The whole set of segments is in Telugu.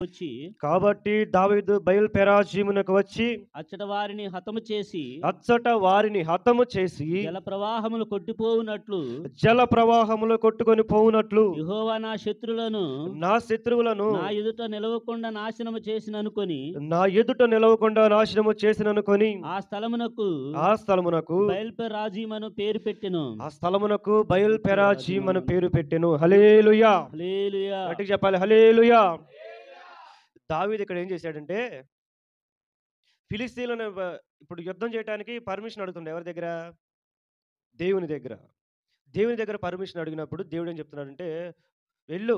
వచ్చి కాబట్టి దావీదు బయల్ పెరాజీమునకు వచ్చి అచ్చట వారిని హతము చేసి అచ్చట వారిని హతము చేసి జల ప్రవాహములు కొట్టిపోవునట్లు జల ప్రవాహములో కొట్టుకొని పోవునట్లు యెహోవా నా శత్రులను నా శత్రువులను నా ఎదుట నిలవకుండా నాశనము చేసిననుకొని నా ఎదుట నిలవకుండా నాశనము చేసిననుకొని ఆ స్థలమునకు ఆ స్థలమునకు బయల్పెరాజీమను పేరు పెట్టెను. ఆ స్థలమునకు బయల్ పెరాజీమ్ అని పేరు పెట్టెను. హల్లెలూయా. హల్లెలూయా. గట్టిగా చెప్పాలి హల్లెలూయా. దావీదు ఇక్కడ ఏం చేశాడంటే ఫిలిస్తీన్లను ఇప్పుడు యుద్ధం చేయడానికి పర్మిషన్ అడుగుతుండే ఎవరి దగ్గర? దేవుని దగ్గర. దేవుని దగ్గర పర్మిషన్ అడిగినప్పుడు దేవుడు ఏం చెప్తున్నాడంటే, వెళ్ళు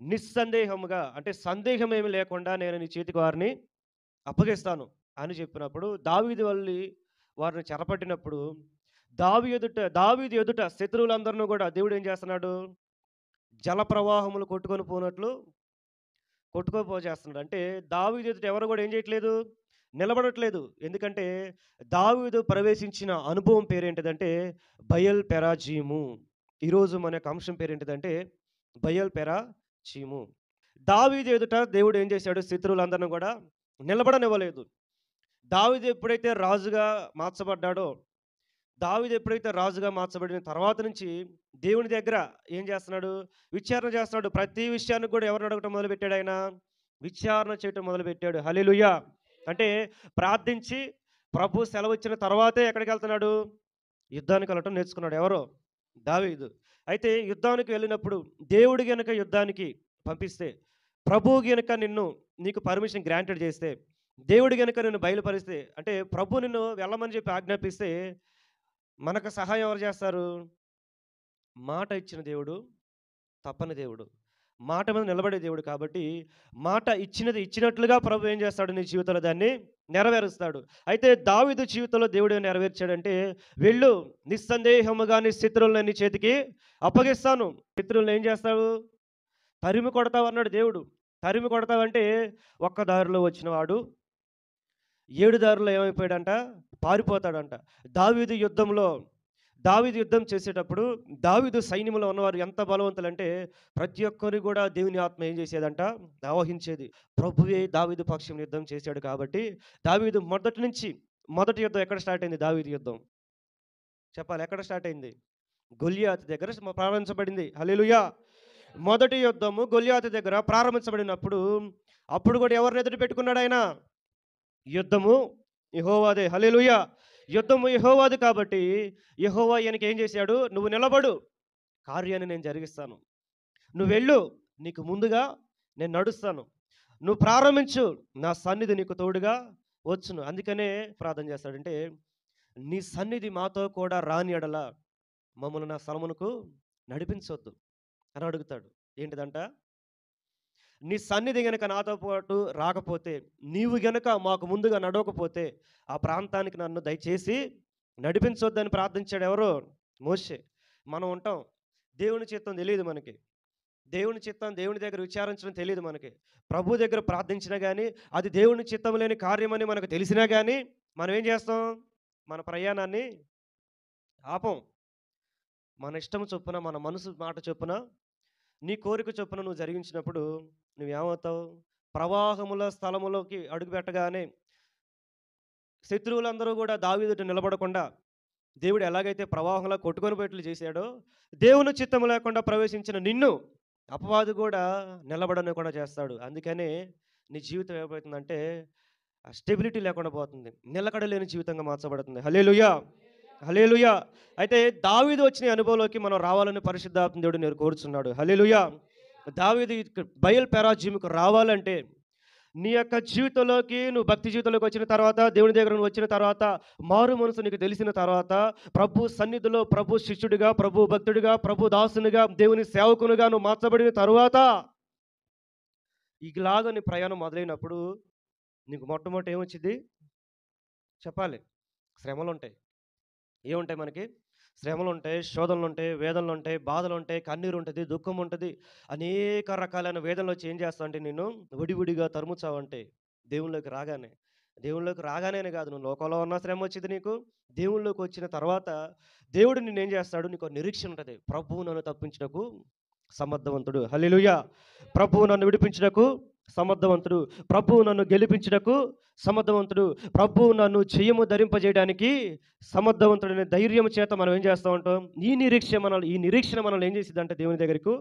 నిస్సందేహముగా అంటే సందేహం ఏమి లేకుండా నేను నీ చేతికి వారిని అప్పగిస్తాను అని చెప్పినప్పుడు దావీదు వెళ్ళి వారిని చెరపట్టినప్పుడు దావీదు ఎదుట శత్రువులందరిని కూడా దేవుడు ఏం చేస్తున్నాడు? జల ప్రవాహములు కొట్టుకొని పోనట్లు కొట్టుకోపోజేస్తున్నాడు. అంటే దావీదు ఎదుట ఎవరు కూడా ఏం చేయట్లేదు? నిలబడట్లేదు. ఎందుకంటే దావీదు ప్రవేశించిన అనుభవం పేరేంటిదంటే బయల్ పెరాజీము. ఈరోజు మన యొక్క అంశం పేరేంటిదంటే బయల్ పెరాజీము. దావీదు ఎదుట దేవుడు ఏం చేశాడు? శత్రువులందరిని కూడా నిలబడనివ్వలేదు. దావీదు ఎప్పుడైతే రాజుగా మార్చబడ్డాడో, దావీదు ఎప్పుడైతే రాజుగా మార్చబడిన తర్వాత నుంచి దేవుని దగ్గర ఏం చేస్తున్నాడు? విచారణ చేస్తున్నాడు. ప్రతి విషయానికి కూడా ఎవరిని అడగటం మొదలుపెట్టాడు ఆయన? విచారణ చేయటం మొదలుపెట్టాడు. హల్లెలూయా. అంటే ప్రార్థించి ప్రభు సెలవిచ్చిన తర్వాతే ఎక్కడికి వెళ్తున్నాడు? యుద్ధానికి వెళ్ళటం నేర్చుకున్నాడు. ఎవరు? దావీదు. అయితే యుద్ధానికి వెళ్ళినప్పుడు దేవుడు గనుక యుద్ధానికి పంపిస్తే, ప్రభువు గనుక నీకు పర్మిషన్ గ్రాంటెడ్ చేస్తే, దేవుడు గనుక నిన్ను బయలుపరిస్తే, అంటే ప్రభు నిన్ను వెళ్ళమని చెప్పి ఆజ్ఞాపిస్తే మనకు సహాయం ఎవరు చేస్తారు? మాట ఇచ్చిన దేవుడు తప్పని దేవుడు. మాట మీద నిలబడే దేవుడు కాబట్టి మాట ఇచ్చినది ఇచ్చినట్లుగా ప్రభు ఏం చేస్తాడు? నీ జీవితంలో దాన్ని నెరవేరుస్తాడు. అయితే దావీదు జీవితంలో దేవుడు ఏం నెరవేర్చాడంటే, వెళ్ళు నిస్సందేహముగా నీ శత్రువులను నీ చేతికి అప్పగిస్తాను. శత్రువులను ఏం చేస్తావు? తరిమి కొడతావు అన్నాడు దేవుడు. తరిమి కొడతావంటే ఒక్క దారిలో వచ్చిన వాడు 7 దారుల్లో ఏమైపోయాడంట? పారిపోతాడంట. దావీదు యుద్ధం చేసేటప్పుడు దావీదు సైన్యంలో ఉన్నవారు ఎంత బలవంతులంటే ప్రతి ఒక్కరు కూడా దేవుని ఆత్మ ఏం చేసేదంట? ఆవహించేది. ప్రభువే దావీదు పక్షం యుద్ధం చేశాడు కాబట్టి దావీదు మొదటి యుద్ధం ఎక్కడ స్టార్ట్ అయింది? దావీదు యుద్ధం చెప్పాలి. ఎక్కడ స్టార్ట్ అయింది? గొల్యాతు దగ్గర ప్రారంభించబడింది. హల్లెలూయా. మొదటి యుద్ధము గొల్యాతు దగ్గర ప్రారంభించబడినప్పుడు అప్పుడు కూడా ఎవరిని ఎదురు పెట్టుకున్నాడు ఆయన? యుద్ధము యెహోవాదే. హల్లెలూయా. యుద్ధము యెహోవాది కాబట్టి యెహోవా ఈయనకి ఏం చేశాడు? నువ్వు నిలబడు, కార్యాన్ని నేను జరిగిస్తాను. నువ్వు వెళ్ళు, నీకు ముందుగా నేను నడుస్తాను. నువ్వు ప్రారంభించు, నా సన్నిధి నీకు తోడుగా వచ్చును. అందుకనే ప్రార్థన చేస్తాడంటే, నీ సన్నిధి మాతో కూడా రాని ఎడల మమ్మల్ని నా స్థలమునకు నడిపించొద్దు అని అడుగుతాడు. ఏంటిదంట? నీ సన్నిధి గనక నాతో పాటు రాకపోతే, నీవు గనక మాకు ముందుగా నడవకపోతే ఆ ప్రాంతానికి నన్ను దయచేసి నడిపించొద్దని ప్రార్థించాడు. ఎవరు? మోషే. మనం ఉంటాం, దేవుని చిత్తం తెలియదు మనకి. దేవుని చిత్తం దేవుని దగ్గర విచారించడం తెలియదు మనకి. ప్రభు దగ్గర ప్రార్థించినా కానీ అది దేవుని చిత్తం లేని కార్యమని మనకు తెలిసినా కానీ మనం ఏం చేస్తాం? మన ప్రయాణాన్ని ఆపం. మన ఇష్టం చొప్పున, మన మనసు మాట చొప్పున, నీ కోరిక చొప్పున నువ్వు జరిగించినప్పుడు నువ్వేమవుతావు? ప్రవాహముల స్థలములోకి అడుగుపెట్టగానే శత్రువులందరూ కూడా దావీదుట నిలబడకుండా దేవుడు ఎలాగైతే ప్రవాహంలో కొట్టుకొని పోయేట్లు చేశాడో, దేవుని చిత్తం లేకుండా ప్రవేశించిన నిన్ను అపవాది కూడా నిలబడనివ్వకుండా చేస్తాడు. అందుకనే నీ జీవితం ఏమైపోతుందంటే స్టెబిలిటీ లేకుండా పోతుంది. నిలకడ లేని జీవితంగా మార్చబడుతుంది. హల్లెలూయా. హల్లెలూయా. అయితే దావీదు వచ్చిన అనుభవంలోకి మనం రావాలని పరిశుద్ధాత్మ దేవుడు నేను కోరుచున్నాడు. హల్లెలూయా. దావీదు బయల్ పెరాజీముకు రావాలంటే నీ యొక్క జీవితంలోకి నువ్వు భక్తి జీవితంలోకి వచ్చిన తర్వాత, దేవుని దగ్గర నువ్వు వచ్చిన తర్వాత, మారు మనసు నీకు తెలిసిన తర్వాత, ప్రభు సన్నిధిలో ప్రభు శిష్యుడిగా, ప్రభు భక్తుడిగా, ప్రభు దాసునిగా, దేవుని సేవకునిగా నువ్వు మార్చబడిన తరువాత ఇలాగ నీ ప్రయాణం మొదలైనప్పుడు నీకు మొట్టమొదటి ఏమొచ్చింది? చెప్పాలి. శ్రమలుంటాయి. ఏముంటాయి మనకి? శ్రమలుంటాయి, శోధనలుంటాయి, వేదనలుంటాయి, బాధలుంటాయి, కన్నీరుంటది, దుఃఖం ఉంటది. అనేక రకాలైన వేదనలు వచ్చి ఏం చేస్తావంటే నిన్ను విడివిడిగా తరుముతావంటే దేవునిలోకి రాగానే. దేవునిలోకి రాగానే కాదు, నువ్వు లోకంలో ఉన్న శ్రమ వచ్చింది నీకు. దేవునిలోకి వచ్చిన తర్వాత దేవుడు నిన్నేం చేస్తాడు? నీకు నిరీక్షణ ఉంటుంది. ప్రభువు నన్ను తప్పించుటకు సమర్థవంతుడు. హల్లెలూయా. ప్రభువు నన్ను విడిపించుటకు సమర్థవంతుడు. ప్రభువు నన్ను గెలిపించుటకు సమర్థవంతుడు. ప్రభువు నన్ను జయము ధరింపజేయడానికి సమర్థవంతుడనే ధైర్యం చేత మనం ఏం చేస్తూ ఉంటాం? ఈ నిరీక్షణ మనల్ని ఏం చేసిద్దంటే దేవుని దగ్గరకు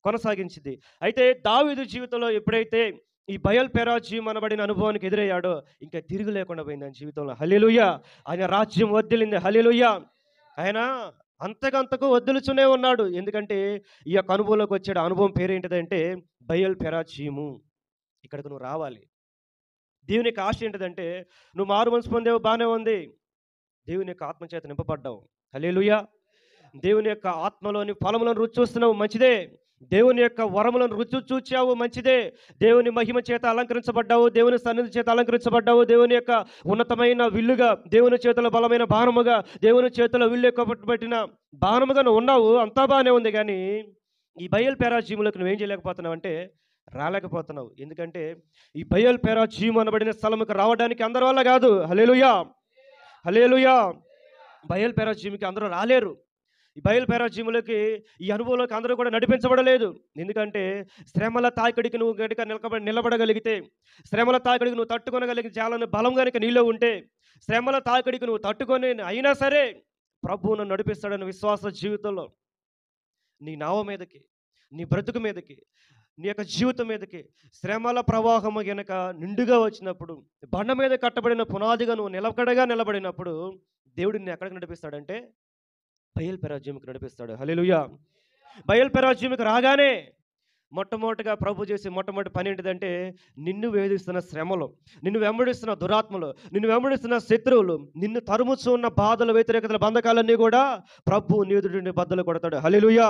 కొనసాగించింది. అయితే దావీదు జీవితంలో ఎప్పుడైతే ఈ బయల్ పెరాజీం అనబడిన అనుభవానికి ఎదురయ్యాడో ఇంకా తిరుగు లేకుండా పోయింది ఆయన జీవితంలో. హల్లెలూయా! ఆయన రాజ్యం వర్ధిల్లింది. హల్లెలూయా! ఆయన అంతకంతకు వర్ధిల్లుచునే ఉన్నాడు. ఎందుకంటే ఈ యొక్క అనుభవంలోకి వచ్చాడు. ఆ అనుభవం పేరేంటిదంటే బయల్ పెరాజీము. ఇక్కడికి నువ్వు రావాలి. దేవుని యొక్క ఆశ ఏంటిదంటే నువ్వు మారు మనసు పొందేవు, బాగానే ఉంది. దేవుని యొక్క ఆత్మ చేత నింపబడ్డావు. హల్లెలూయా! దేవుని యొక్క ఆత్మలోని ఫలములను రుచి చూస్తున్నావు, మంచిదే. దేవుని యొక్క వరములను రుచి చూచావు, మంచిదే. దేవుని మహిమ చేత అలంకరించబడ్డావు, దేవుని సన్నిధి చేత అలంకరించబడ్డావు, దేవుని యొక్క ఉన్నతమైన విల్లుగా, దేవుని చేతుల బలమైన బాణముగా, దేవుని చేతుల విల్లు యొక్క పట్టిన బాణముగా నువ్వు ఉన్నావు. అంతా బాగానే ఉంది. కానీ ఈ బయల్ పెరాజీములకు నువ్వేం చేయలేకపోతున్నావు అంటే రాలేకపోతున్నావు. ఎందుకంటే ఈ బయల్ పెరాజీము అనబడిన స్థలముకు రావడానికి అందరి వల్ల కాదు. హల్లెలూయా! హల్లెలూయా! బయల్ పెరాజీముకి అందరూ రాలేరు. ఈ బయలు పెరాజీములకి ఈ అనుభవంలోకి అందరూ కూడా నడిపించబడలేదు. ఎందుకంటే శ్రమల తాకిడికి నువ్వు గనుక నిలబడగలిగితే, శ్రమల తాకిడికి నువ్వు తట్టుకొనగలిగే జాలని బలం కనుక నీలో ఉంటే, శ్రమల తాకిడికి నువ్వు తట్టుకొని అయినా సరే ప్రభువు నన్ను నడిపిస్తాడని విశ్వాస జీవితంలో నీ నావ మీదకి, నీ బ్రతుకు మీదకి, నీ యొక్క జీవితం మీదకి శ్రమల ప్రవాహము గనక నిండుగా వచ్చినప్పుడు, బండ మీద కట్టబడిన పునాదిగా నువ్వు నిలబడినప్పుడు దేవుడు నిన్ను ఎక్కడికి నడిపిస్తాడంటే బయల్ పెరాజీముకి నడిపిస్తాడు. హల్లెలూయా! బయల్ పెరాజీముకి రాగానే మొట్టమొదటిగా ప్రభు చేసే మొట్టమొదటి పని ఏంటిదంటే నిన్ను వేధిస్తున్న శ్రమలు, నిన్ను వెంబడిస్తున్న దురాత్మలు, నిన్ను వెంబడిస్తున్న శత్రువులు, నిన్ను తరుముచు ఉన్న బాధలు, వ్యతిరేకతల బంధకాలన్నీ కూడా ప్రభు నీదుడిని బద్దలు కొడతాడు. హల్లెలూయా!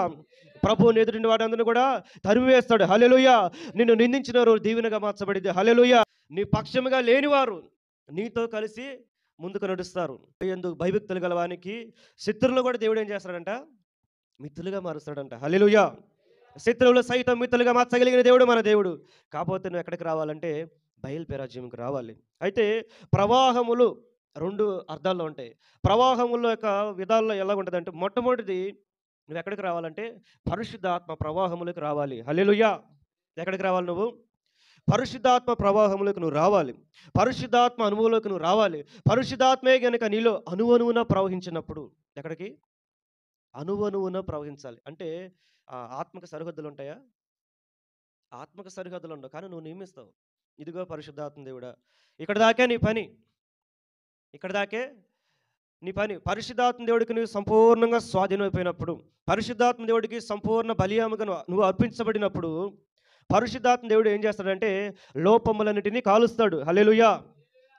ప్రభు నీదుడిని వాడందరిని కూడా తరిమివేస్తాడు. హల్లెలూయా! నిన్ను నిందించిన వారు దీవెనగా మార్చబడింది. హల్లెలూయా! నీ పక్షముగా లేనివారు నీతో కలిసి ముందుకు నడుస్తారు. ఎందుకు భయభక్తులు గలవానికి శత్రువులు కూడా దేవుడు ఏం చేస్తాడంట? మిత్రులుగా మారుస్తాడంట. హల్లెలూయా! శత్రువులు సైతం మిత్రులుగా మార్చగలిగిన దేవుడు మన దేవుడు. కాకపోతే నువ్వు ఎక్కడికి రావాలంటే బయల్ పెరాజీముకి రావాలి. అయితే ప్రవాహములు 2 అర్థాల్లో ఉంటాయి. ప్రవాహముల యొక్క విధాల్లో ఎలా ఉంటుందంటే మొట్టమొదటిది నువ్వు ఎక్కడికి రావాలంటే పరిశుద్ధాత్మ ప్రవాహములకు రావాలి. హల్లెలూయా! ఎక్కడికి రావాలి నువ్వు? పరిశుద్ధాత్మ ప్రవాహములకు నువ్వు రావాలి. పరిశుద్ధాత్మ అనుభవంలోకి నువ్వు రావాలి. పరిశుద్ధాత్మే గనుక నీలో అణువణువున ప్రవహించినప్పుడు ఎక్కడికి? అణువణువున ప్రవహించాలి. అంటే ఆత్మక సరిహద్దులు ఉంటాయా? ఆత్మక సరిహద్దులు ఉండవు. కానీ నువ్వు నియమిస్తావు. ఇదిగో పరిశుద్ధాత్మ దేవుడా, ఇక్కడ దాకే నీ పని, ఇక్కడ దాకే నీ పని. పరిశుద్ధాత్మ దేవుడికి నువ్వు సంపూర్ణంగా స్వాధీనమైపోయినప్పుడు, పరిశుద్ధాత్మ దేవుడికి సంపూర్ణ బలియాముగా నువ్వు అర్పించబడినప్పుడు పరిశుద్ధాత్మ దేవుడు ఏం చేస్తాడంటే లోపములన్నిటినీ కాలుస్తాడు. హల్లెలూయా!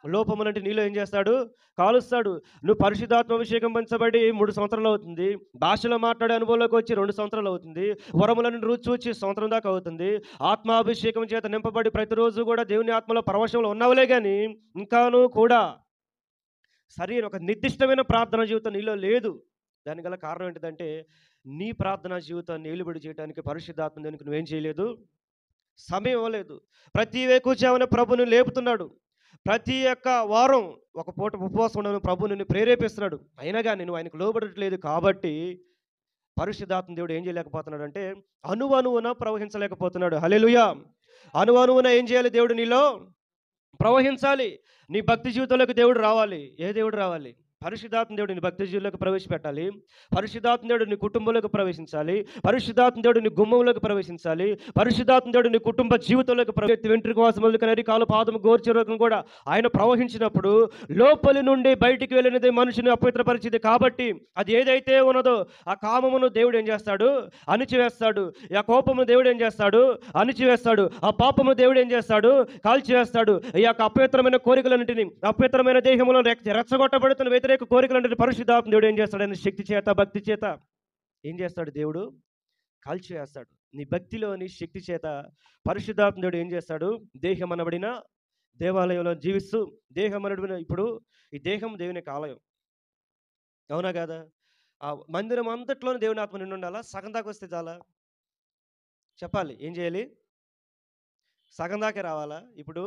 లోపములంటే నీలో ఏం చేస్తాడు? కాలుస్తాడు. నువ్వు పరిశుద్ధాత్మ అభిషేకం పంచబడి 3 సంవత్సరాలు అవుతుంది. భాషలో మాట్లాడే అనుభవంలోకి వచ్చి 2 సంవత్సరాలు అవుతుంది. వరములను రుచి చూచి సంవత్సరం దాకా అవుతుంది. ఆత్మాభిషేకం చేత నింపబడి ప్రతిరోజు కూడా దేవుని ఆత్మలో పరవశంలో ఉన్నావులే కానీ ఇంకాను కూడా ఒక నిర్దిష్టమైన ప్రార్థన జీవితం నీలో లేదు. దానికి గల కారణం ఏంటిదంటే నీ ప్రార్థనా జీవితాన్ని ఏలుబడి చేయడానికి పరిశుద్ధాత్మ దేవునికి నువ్వేం చేయలేదు? సమయం ఇవ్వలేదు. ప్రతి వేకువజామున ప్రభుని లేపుతున్నాడు. ప్రతి ఒక్క వారం ఒక పూట ఉపవాసం ఉండను ప్రభు నిన్ను ప్రేరేపిస్తున్నాడు. అయినా కానీ నువ్వు ఆయనకు లోబడట్లేదు. కాబట్టి పరిశుద్ధాత్మ దేవుడు ఏం చేయలేకపోతున్నాడు అంటే అణువణువున ప్రవహించలేకపోతున్నాడు. హల్లెలూయా! అణువణువున ఏం చేయాలి? దేవుడు నీలో ప్రవహించాలి. నీ భక్తి జీవితంలోకి దేవుడు రావాలి. ఏ దేవుడు రావాలి? పరిశుద్ధాత్మ దేవుడు నీ భక్తి జీవితంలోకి ప్రవేశపెట్టాలి. పరిశుద్ధాత్మ దేవుడు నీ కుటుంబంలోకి ప్రవేశించాలి. పరిశుద్ధాత్మ దేవుడు నీ గుమ్మంలోకి ప్రవేశించాలి. పరిశుద్ధాత్మ దేవుడు నీ కుటుంబ జీవితంలోకి వెంట్రుక వాసం మొదలుకొని కాలు పాదము గోర్చిరోగం కూడా ఆయన ప్రవహించినప్పుడు లోపలి నుండి బయటికి వెళ్ళినది మనుషుని అపవిత్రపరిచింది. కాబట్టి అది ఏదైతే ఉన్నదో ఆ కామమును దేవుడు ఏం చేస్తాడు? అణిచివేస్తాడు. ఆ కోపమును దేవుడు ఏం చేస్తాడు? అణిచివేస్తాడు. ఆ పాపమును దేవుడు ఏం చేస్తాడు? కాల్చివేస్తాడు. ఈ యొక్క అపవిత్రమైన కోరికలన్నింటినీ, అపవిత్రమైన దేహములను రెచ్చగొట్టబడుతున్న వ్యతిరేక కోరికలంటే పరిశుద్ధాత్మ దేవుడు ఏం చేస్తాడు? శక్తి చేత, భక్తి చేత ఏం చేస్తాడు? దేవుడు కాల్చివేస్తాడు. నీ భక్తిలోని శక్తి చేత పరిశుద్ధాత్మ దేవుడు ఏం చేస్తాడు? దేహం అనబడిన దేవాలయంలో జీవిస్తూ, దేహం అనబడిన ఇప్పుడు ఈ దేహం దేవుని యొక్క ఆలయం, అవునా కాదా? ఆ మందిరం అంతట్లోనే దేవుని ఆత్మ నిండి ఉండాలా? సగం దాకా వస్తే చాలా? చెప్పాలి. ఏం చేయాలి? సగం దాకే రావాలా? ఇప్పుడు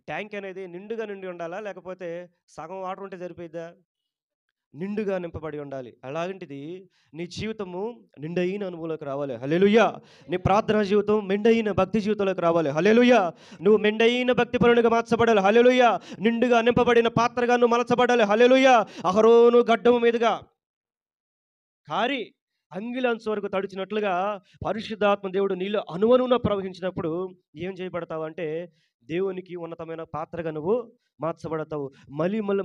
ట్యాంక్ అనేది నిండుగా నిండి ఉండాలా? లేకపోతే సగం వాటర్ ఉంటే సరిపోయిద్దా? నిండుగా నింపబడి ఉండాలి. అలాంటిది నీ జీవితము నిండైన అనుభవంలోకి రావాలి. హల్లెలూయా! నీ ప్రార్థనా జీవితం మెండైన భక్తి జీవితంలోకి రావాలి. హల్లెలూయా! నువ్వు మెండైన భక్తిపరునిగా మార్చబడాలి. హల్లెలూయా! నిండుగా నింపబడిన పాత్రగా నువ్వు మలచబడాలి. హల్లెలూయా! అహరోను గడ్డము మీదుగా కారి అంగిలంచు వరకు తడిచినట్లుగా పరిశుద్ధాత్మ దేవుడు నీలో అణువణువున ప్రవహించినప్పుడు ఏం చేయబడతావంటే దేవునికి ఉన్నతమైన పాత్రగా నువ్వు మార్చబడతావు.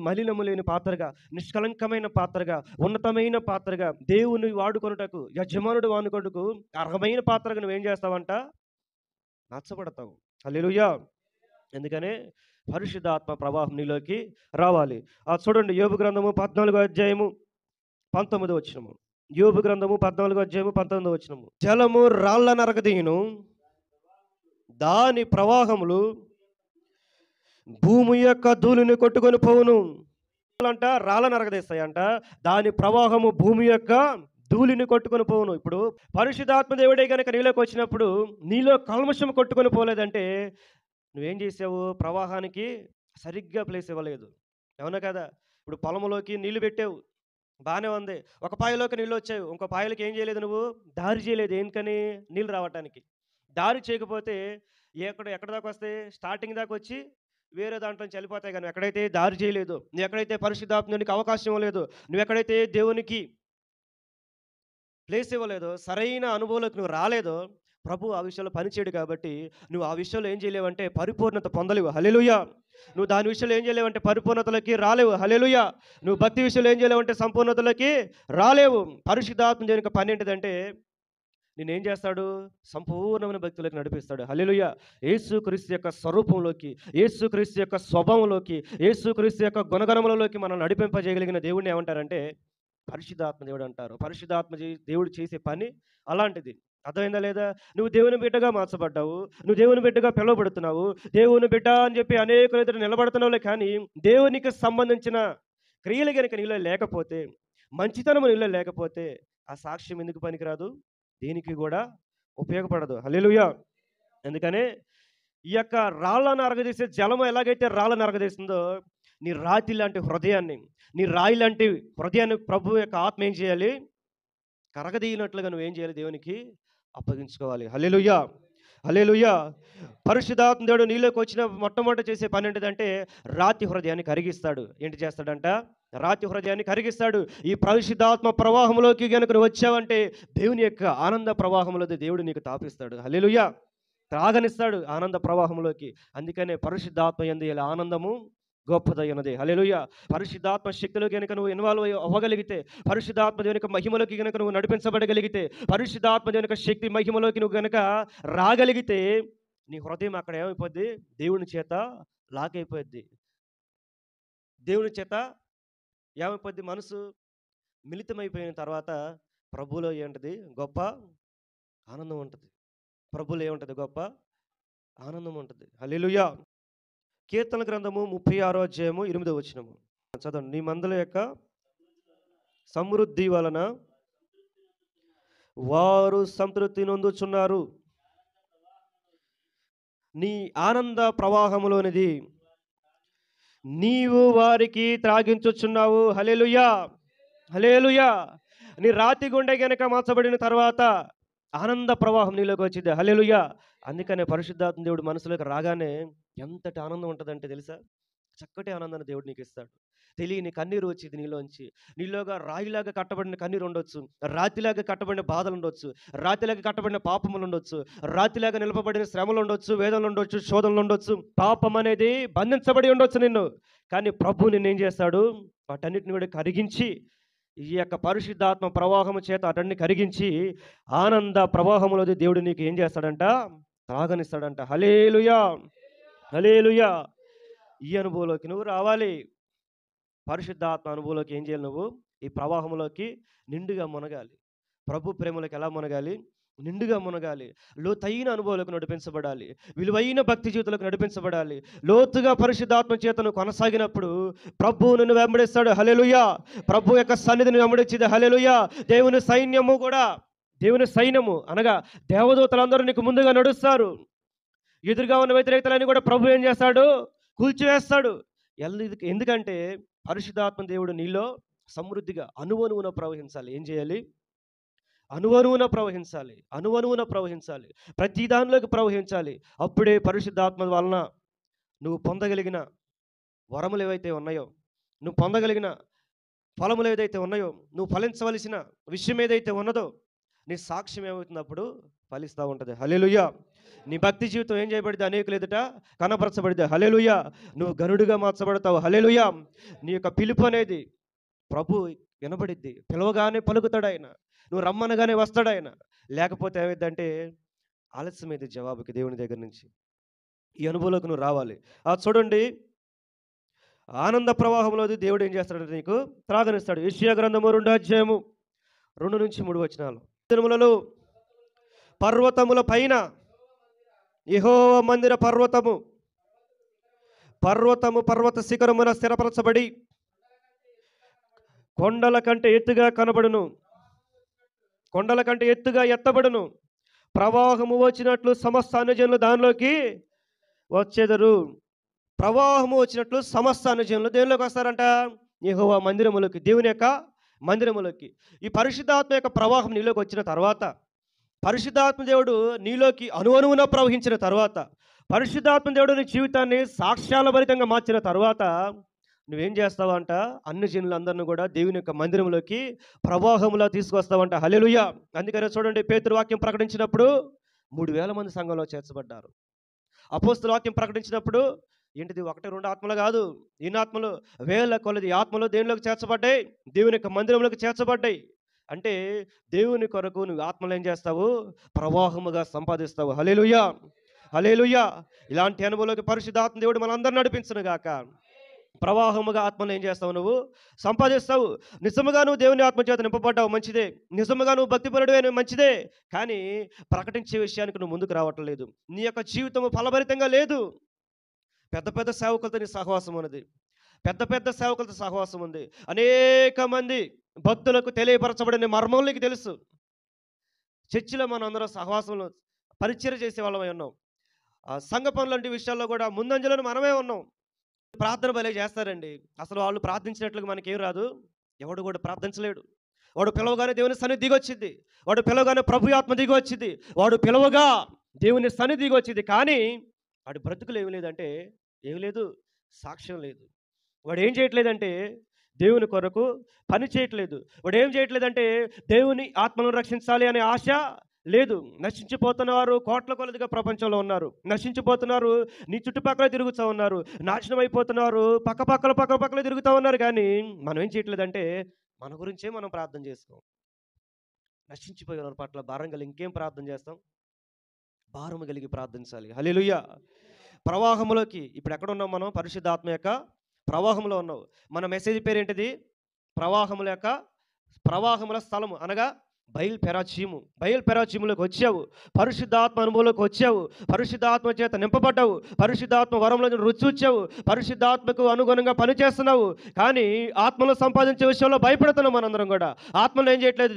మలినము లేని పాత్రగా, నిష్కలంకమైన పాత్రగా, ఉన్నతమైన పాత్రగా, దేవుని వాడుకొనుటకు, యజమానుడు వాడుకొనుటకు అర్హమైన పాత్రగా నువ్వేం చేస్తావంట? మార్చబడతావు. హల్లెలూయా! ఎందుకనే పరిశుద్ధాత్మ ప్రవాహం నీలోకి రావాలి. చూడండి, యోబు గ్రంథము 14వ అధ్యాయము 19వ వచనము. యోబు గ్రంథము 14వ అధ్యాయము 19వ వచనము. జలము రాళ్ళ నరకదీయును, దాని ప్రవాహములు భూమి యొక్క ధూళిని కొట్టుకొని పోవును. అంట రాళ్ళ నరకదీస్తాయంట, దాని ప్రవాహము భూమి యొక్క ధూళిని కొట్టుకొని పోవును. ఇప్పుడు పరిశుద్ధాత్మ దేవుడే కనుక నీలోకి వచ్చినప్పుడు నీలో కల్మషం కొట్టుకొని పోలేదంటే నువ్వేం చేసావు? ప్రవాహానికి సరిగ్గా ప్లేస్ ఇవ్వలేదు. అవునా కదా? ఇప్పుడు పొలంలోకి నీళ్లు పెట్టావు, బాగానే ఉంది. ఒక పాయలోకి నీళ్ళు వచ్చాయి, ఇంకో పాయలకి ఏం చేయలేదు, నువ్వు దారి చేయలేదు. ఎందుకని? నీళ్ళు రావటానికి. దారి చేయకపోతే ఎక్కడ దాకా వస్తాయి? స్టార్టింగ్ దాకా వచ్చి వేరే దాంట్లో నుంచి వెళ్ళిపోతాయి. కానీ ఎక్కడైతే దారి చేయలేదు, నువ్వు ఎక్కడైతే పరిశుద్ధాత్మనికి అవకాశం ఇవ్వలేదు, నువ్వు ఎక్కడైతే దేవునికి ప్లేస్ ఇవ్వలేదో, సరైన అనుభవంలోకి నువ్వు రాలేదో, ప్రభు ఆ విషయంలో పనిచేయడు. కాబట్టి నువ్వు ఆ విషయంలో ఏం చేయలేవంటే పరిపూర్ణత పొందలేవు. హల్లెలూయా! నువ్వు దాని విషయంలో ఏం చేయలేవంటే పరిపూర్ణతలోకి రాలేవు. హల్లెలూయా! నువ్వు భక్తి విషయంలో ఏం చేయలేవంటే సంపూర్ణతలోకి రాలేవు. పరిశుద్ధాత్మ దేవుని యొక్క పని ఏంటిదంటే నేనేం చేస్తాడు? సంపూర్ణమైన భక్తులకు నడిపిస్తాడు. హల్లెలూయా! యేసుక్రీస్తు యొక్క స్వరూపంలోకి, యేసుక్రీస్తు యొక్క స్వభావంలోకి, యేసుక్రీస్తు యొక్క గుణగణములలోకి మనం నడిపింపజేయగలిగిన దేవుడిని ఏమంటారంటే పరిశుద్ధాత్మ దేవుడు అంటారు. పరిశుద్ధాత్మ దేవుడు చేసే పని అలాంటిది. అర్థమైందా లేదా? నువ్వు దేవుని బిడ్డగా మార్చబడ్డావు, నువ్వు దేవుని బిడ్డగా పిలువబడుతున్నావు, దేవుని బిడ్డ అని చెప్పి అనేకుల ఎదుట నిలబడుతున్నావులే. కానీ దేవునికి సంబంధించిన క్రియలు కనుక నీలో లేకపోతే, మంచితనము నీలో లేకపోతే ఆ సాక్ష్యం ఎందుకు పనికిరాదు? దేనికి కూడా ఉపయోగపడదు. హల్లెలూయా! అందుకనే ఈ యొక్క రాళ్ళను అరగదీసే జలము ఎలాగైతే రాళ్ళను అరగదీస్తుందో, నీ రాతి లాంటి హృదయాన్ని, నీ రాయి లాంటి హృదయాన్ని ప్రభు యొక్క ఆత్మ ఏం చేయాలి? కరగదీయనట్లుగా నువ్వేం చేయాలి? దేవునికి అప్పగించుకోవాలి. హల్లెలూయా! హల్లెలూయా! పరిశుద్ధాత్మ దేవుడు నీలోకి వచ్చిన మొట్టమొదట చేసే పని ఏంటిదంటే రాతి హృదయాన్ని కరిగిస్తాడు. ఏంటి చేస్తాడంట? రాతి హృదయాన్ని కరిగిస్తాడు. ఈ పరిశుద్ధాత్మ ప్రవాహంలోకి కనుక నువ్వు వచ్చావంటే దేవుని యొక్క ఆనంద ప్రవాహంలో దేవుడు నీకు తాపిస్తాడు. హల్లెలూయా! త్రాగనిస్తాడు ఆనంద ప్రవాహంలోకి. అందుకనే పరిశుద్ధాత్మ యందు ఇలా ఆనందము గొప్పదైనది. హల్లెలూయా! పరిశుద్ధాత్మ శక్తిలో కనుక నువ్వు ఇన్వాల్వ్ అవ్వగలిగితే, పరిశుద్ధాత్మ దేవుని యొక్క మహిమలోకి కనుక నువ్వు నడిపించబడగలిగితే, పరిశుద్ధాత్మ దేవుని యొక్క శక్తి మహిమలోకి నువ్వు కనుక రాగలిగితే నీ హృదయం అక్కడ ఏమైపోద్ది? దేవుని చేత లాకైపోద్ది. దేవుని చేత ఏమైపోద్ది? మనసు మిళితమైపోయిన తర్వాత ప్రభువులో ఏంటది? గొప్ప ఆనందం ఉంటుంది. ప్రభువులో ఏముంటుంది? గొప్ప ఆనందం ఉంటుంది. హల్లెలూయా! కీర్తన గ్రంథము 36వ అధ్యాయము 8వ వచనము చదవండి. నీ మందల యొక్క సమృద్ధి వలన వారు సంతృప్తి నొందుచున్నారు. నీ ఆనంద ప్రవాహములోనిది నీవు వారికి త్రాగించుచున్నావు. హల్లెలూయా! హల్లెలూయా! నీ రాతి గుండె గనక మార్చబడిన తర్వాత ఆనంద ప్రవాహం నీలోకి వచ్చింది. హల్లెలూయా! అందుకనే పరిశుద్ధాత్మ దేవుడు మనసులోకి రాగానే ఎంతటి ఆనందం ఉంటుందంటే తెలుసా? చక్కటి ఆనందాన్ని దేవుడు నీకు ఇస్తాడు. తెలియని కన్నీరు వచ్చింది నీలోంచి. నీలోగా రాయిలాగా కట్టబడిన కన్నీరు ఉండొచ్చు, రాతిలాగా కట్టబడిన బాధలు ఉండొచ్చు, రాతిలాగా కట్టబడిన పాపములు ఉండొచ్చు, రాతిలాగా నిలపబడిన శ్రమలు ఉండొచ్చు, వేదనలు ఉండొచ్చు, శోధనలు ఉండొచ్చు. పాపం అనేది బంధించబడి ఉండొచ్చు నిన్ను. కానీ ప్రభు నిన్నేం చేస్తాడు? వాటన్నిటిని కూడా కరిగించి ఈ యొక్క పరిశుద్ధాత్మ ప్రవాహము చేత అటన్ని కరిగించి ఆనంద ప్రవాహములో దేవుడు నీకు ఏం చేస్తాడంట? త్రాగనిస్తాడంట. హల్లెలూయా! హల్లెలూయా! ఈ అనుభవంలోకి నువ్వు రావాలి. పరిశుద్ధాత్మ అనుభవంలోకి ఏం చేయాలి? నువ్వు ఈ ప్రవాహంలోకి నిండుగా మునగాలి. ప్రభు ప్రేమలోకి ఎలా మునగాలి? నిండుగా మునగాలి. లోతైన అనుభవాలకు నడిపించబడాలి. విలువైన భక్తి జీవితాలకు నడిపించబడాలి. లోతుగా పరిశుద్ధాత్మ చేతను కొనసాగినప్పుడు ప్రభువు నిన్ను వెంబడిస్తాడు. హల్లెలూయా! ప్రభు యొక్క సన్నిధిని వెంబడించింది. హల్లెలూయా! దేవుని సైన్యము కూడా, దేవుని సైన్యము అనగా దేవదూతలందరూ నీకు ముందుగా నడుస్తారు. ఎదురుగా ఉన్న వ్యతిరేకతలన్నీ కూడా ప్రభు ఏం చేస్తాడు? కూల్చివేస్తాడు. ఎందుకంటే పరిశుద్ధాత్మ దేవుడు నీలో సమృద్ధిగా అణువణువున ప్రవహించాలి. ఏం చేయాలి? అణువణువున ప్రవహించాలి. అణువణువున ప్రవహించాలి. ప్రతి దానిలోకి ప్రవహించాలి. అప్పుడే పరిశుద్ధాత్మ వలన నువ్వు పొందగలిగిన వరములు ఏవైతే ఉన్నాయో, నువ్వు పొందగలిగిన ఫలములు ఏదైతే ఉన్నాయో, నువ్వు ఫలించవలసిన విషయం ఏదైతే ఉన్నదో, నీ సాక్ష్యం ఏమవుతున్నప్పుడు ఫలిస్తూ ఉంటుంది. హల్లెలూయా. నీ భక్తి జీవితం ఏం చేయబడితే అనేకులు ఎదుట కనపరచబడితే హల్లెలూయా. నువ్వు గనుడుగా మార్చబడతావు. హల్లెలూయా. నీ యొక్క పిలుపు అనేది ప్రభు వినబడిద్ది. పిలవగానే పలుకుతాడు ఆయన. నువ్వు రమ్మనగానే వస్తాడు ఆయన. లేకపోతే ఏమైందంటే ఆలస్యమైంది జవాబుకి దేవుని దగ్గర నుంచి. ఈ అనుభవంలోకి నువ్వు రావాలి. చూడండి, ఆనంద ప్రవాహంలో దేవుడు ఏం చేస్తాడంటే నీకు త్రాగనిస్తాడు. యెషయా గ్రంథము 2:2-3 దినములలో పర్వతముల పైన యెహోవా మందిర పర్వత శిఖరమున స్థిరపరచబడి కొండల కంటే ఎత్తుగా కనబడును. కొండల కంటే ఎత్తుగా ఎత్తబడును. ప్రవాహము వచ్చినట్లు సమస్త అన్యజనులు దానిలోకి వచ్చెదరు. ప్రవాహము వచ్చినట్లు సమస్త అన్యజనులు దేనిలోకి వస్తారంట? యెహోవా మందిరములోకి, దేవుని యొక్క మందిరములోకి. ఈ పరిశుద్ధాత్మ యొక్క ప్రవాహం నీలోకి వచ్చిన తర్వాత, పరిశుద్ధాత్మ దేవుడు నీలోకి అణువణువున ప్రవహించిన తర్వాత, పరిశుద్ధాత్మ దేవుడు నీ జీవితాన్ని సాక్ష్యాల భరితంగా మార్చిన తర్వాత నువ్వేం చేస్తావంట? అన్ని జనులందరినీ కూడా దేవుని యొక్క మందిరంలోకి ప్రవాహంలో తీసుకొస్తావంట. హల్లెలూయా. అందుకనే చూడండి, పేతురు వాక్యం ప్రకటించినప్పుడు 3000 మంది సంఘంలో చేర్చబడ్డారు. అపోస్తల వాక్యం ప్రకటించినప్పుడు ఏంటిది? 1-2 ఆత్మలు కాదు, ఇన్ని ఆత్మలు, వేల కొలది ఆత్మలు దేనిలోకి చేర్చబడ్డాయి? దేవుని యొక్క మందిరంలోకి చేర్చబడ్డాయి. అంటే దేవుని కొరకు నువ్వు ఆత్మలు ఏం చేస్తావు? ప్రవాహముగా సంపాదిస్తావు. హల్లెలూయా. హల్లెలూయా. ఇలాంటి అనుభవంలోకి పరిశుద్ధాత్మ దేవుడు మనందరిని నడిపించును గాక. ప్రవాహముగా ఆత్మను ఏం చేస్తావు? నువ్వు సంపాదిస్తావు. నిజముగా నువ్వు దేవుని ఆత్మచేత నింపబడ్డావు, మంచిదే. నిజముగా నువ్వు భక్తిపరుడు మంచిదే. కానీ ప్రకటించే విషయానికి నువ్వు ముందుకు రావట్లేదు. నీ యొక్క జీవితం ఫలభరితంగా లేదు. పెద్ద పెద్ద సేవకులతో నీ సహవాసం ఉన్నది. పెద్ద సేవకులతో సహవాసం ఉంది. అనేక మంది భక్తులకు తెలియపరచబడిన మర్మంలోకి తెలుసు. చర్చిలో మనం అందరం సహవాసంలో పరిచయం చేసే వాళ్ళమై ఉన్నాం. సంఘ పనులు లాంటి విషయాల్లో కూడా ముందంజలను మనమే ఉన్నాం. ప్రార్థన భలే చేస్తారండి. అసలు వాళ్ళు ప్రార్థించినట్లుగా మనకేం రాదు. ఎవడు కూడా ప్రార్థించలేడు. వాడు పిలవగానే దేవుని సన్నిధి దిగొచ్చింది. వాడు పిలవగానే ప్రభు ఆత్మ దిగి వచ్చింది. వాడు పిలవగా దేవుని సన్నిధి దిగి వచ్చింది. కానీ వాడి బ్రతుకులు ఏమి లేదంటే, ఏమి లేదు, సాక్ష్యం లేదు. వాడు ఏం చేయట్లేదంటే దేవుని కొరకు పని చేయట్లేదు. వాడు ఏం చేయట్లేదంటే దేవుని ఆత్మను రక్షించాలి అనే ఆశ లేదు. నశించిపోతున్నవారు కోట్ల కొలదిగా ప్రపంచంలో ఉన్నారు. నశించిపోతున్నారు, నీ చుట్టుపక్కల తిరుగుతూ ఉన్నారు. నాశనం అయిపోతున్నారు, పక్కపక్కల తిరుగుతూ ఉన్నారు. కానీ మనం ఏం చేయట్లేదంటే మన గురించే మనం ప్రార్థన చేసుకోం. నశించిపోయిన వారి పట్ల భారం కలిగి ఇంకేం ప్రార్థన చేస్తాం? భారము కలిగి ప్రార్థించాలి. హల్లెలూయా. ప్రవాహంలోకి ఇప్పుడు ఎక్కడ ఉన్నాం మనం? పరిశుద్ధాత్మ యొక్క ప్రవాహంలో ఉన్నావు. మన మెసేజ్ పేరు ఏంటిది? ప్రవాహముల స్థలము అనగా బయల్పెరాచీములోకి వచ్చావు. పరిశుద్ధాత్మ అనుభవంలోకి వచ్చావు. పరిశుద్ధాత్మ చేత నింపబడ్డావు. పరిశుద్ధాత్మ వరంలో రుచి చూచావు. పరిశుద్ధాత్మకు అనుగుణంగా పనిచేస్తున్నావు. కానీ ఆత్మను సంపాదించే విషయంలో భయపడుతున్నాం. మనందరం కూడా ఆత్మను ఏం చేయట్లేదు,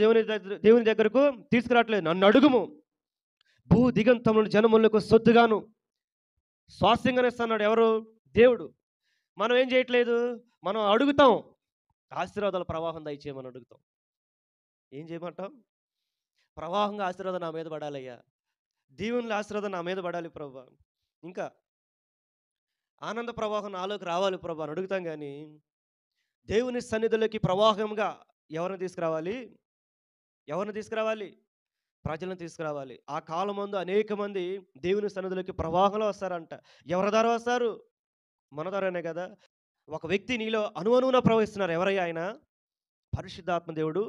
దేవుని దగ్గరకు తీసుకురావట్లేదు. నన్ను అడుగుము, భూ దిగంతములను జనములకు సొత్తుగాను స్వాస్థ్యంగానే ఇస్తున్నాడు. ఎవరు? దేవుడు. మనం ఏం చేయట్లేదు, మనం అడుగుతాం. ఆశీర్వాదాల ప్రవాహం దయచేయమని అడుగుతాం. ఏం చేయమంటాం? ప్రవాహంగా ఆశీర్వాదం నా మీద పడాలయ్యా, దీవెనల ఆశీర్వాదం నా మీద పడాలి ప్రభా, ఇంకా ఆనంద ప్రవాహం నాలోకి రావాలి ప్రభా అని అడుగుతాం. కానీ దేవుని సన్నిధిలోకి ప్రవాహంగా ఎవరిని తీసుకురావాలి? ప్రజలను తీసుకురావాలి. ఆ కాలం ముందు అనేక మంది దేవుని సన్నిధిలోకి ప్రవాహంలో వస్తారంట. ఎవరి ద్వారా వస్తారు? మన ద్వారానే కదా. ఒక వ్యక్తి నీలో అణువణువున ప్రవహిస్తున్నారు. ఎవరయ్యా ఆయన? పరిశుద్ధాత్మ దేవుడు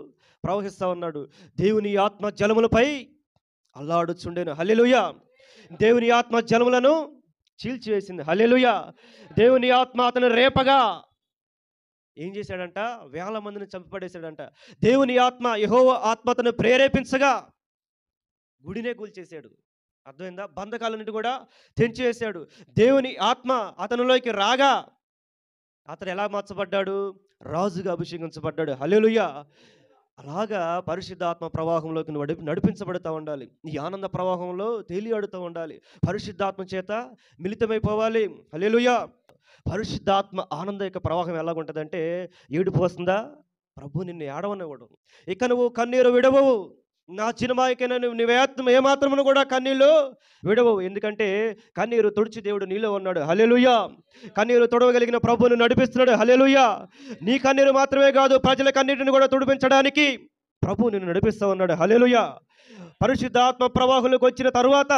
ప్రవహిస్తూ ఉన్నాడు. దేవుని ఆత్మ జలములపై అల్లాడుచుండెను. హల్లెలూయా. దేవుని ఆత్మ జలములను చీల్చివేసింది. హల్లెలూయా. దేవుని ఆత్మ అతను రేపగా ఏం చేశాడంట? వేల మందిని చంపిపడేశాడంట. దేవుని ఆత్మ, యెహోవా ఆత్మ అతను ప్రేరేపించగా గుడినే కూల్చేశాడు. అర్థమైందా? బంధకాలన్నిటి కూడా తెంచివేశాడు. దేవుని ఆత్మ అతనిలోకి రాగా అతను ఎలా మార్చబడ్డాడు? రాజుగా అభిషేకించబడ్డాడు. హల్లెలూయా. అలాగా పరిశుద్ధాత్మ ప్రవాహంలోకి నువ్వు నడిపించబడుతూ ఉండాలి. ఈ ఆనంద ప్రవాహంలో తేలియాడుతూ ఉండాలి. పరిశుద్ధాత్మ చేత మిళితమైపోవాలి. హల్లెలూయా. పరిశుద్ధాత్మ ఆనంద యొక్క ప్రవాహం ఎలాగుంటుందంటే, ఏడుపు వస్తుందా? ప్రభు నిన్ను ఏడవనివ్వడు. ఇక నువ్వు కన్నీరు విడవవు. నా చిన్నమాయకైనా నువ్వు ఏమాత్రమును కూడా కన్నీళ్ళు విడవవు. ఎందుకంటే కన్నీరు తుడిచి దేవుడు నీలో ఉన్నాడు. హల్లెలూయా. కన్నీరు తుడవగలిగిన ప్రభువును నడిపిస్తున్నాడు. హల్లెలూయా. నీ కన్నీరు మాత్రమే కాదు, ప్రజల కన్నీటిని కూడా తుడిపించడానికి ప్రభు నిన్ను నడిపిస్తూ ఉన్నాడు. హల్లెలూయా. పరిశుద్ధాత్మ ప్రవాహంలోకి వచ్చిన తరువాత,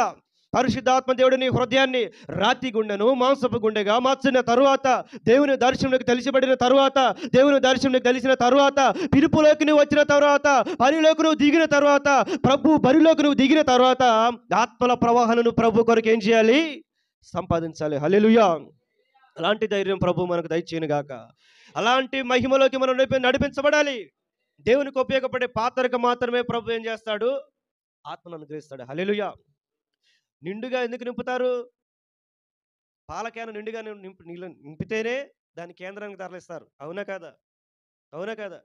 పరిశుద్ధాత్మ దేవుడు నీ హృదయాన్ని రాతి గుండెను మాంసపు గుండెగా మార్చిన తరువాత, దేవుని దర్శనంలోకి తెలిసిబడిన తరువాత, దేవుని దర్శనంలోకి తెలిసిన తరువాత, పిలుపులోకి నువ్వు వచ్చిన తర్వాత, పనిలోకి నువ్వు దిగిన తర్వాత, ప్రభు బరిలోకి నువ్వు దిగిన తర్వాత, ఆత్మల ప్రవాహాలను ప్రభు కొరకు ఏం చేయాలి? సంపాదించాలి. హల్లెలూయా. అలాంటి ధైర్యం ప్రభు మనకు దయచేయను గాక. అలాంటి మహిమలోకి మనం నడిపించబడాలి. దేవునికి ఉపయోగపడే పాత్రకు మాత్రమే ప్రభు ఏం చేస్తాడు? ఆత్మను అనుగ్రహిస్తాడు. హల్లెలూయా. నిండుగా ఎందుకు నింపుతారు? పాలకేన నిండుగా నీళ్ళు నింపితేనే దాని కేంద్రానికి తరలిస్తారు. అవునా కాదా? అవునా కాదా?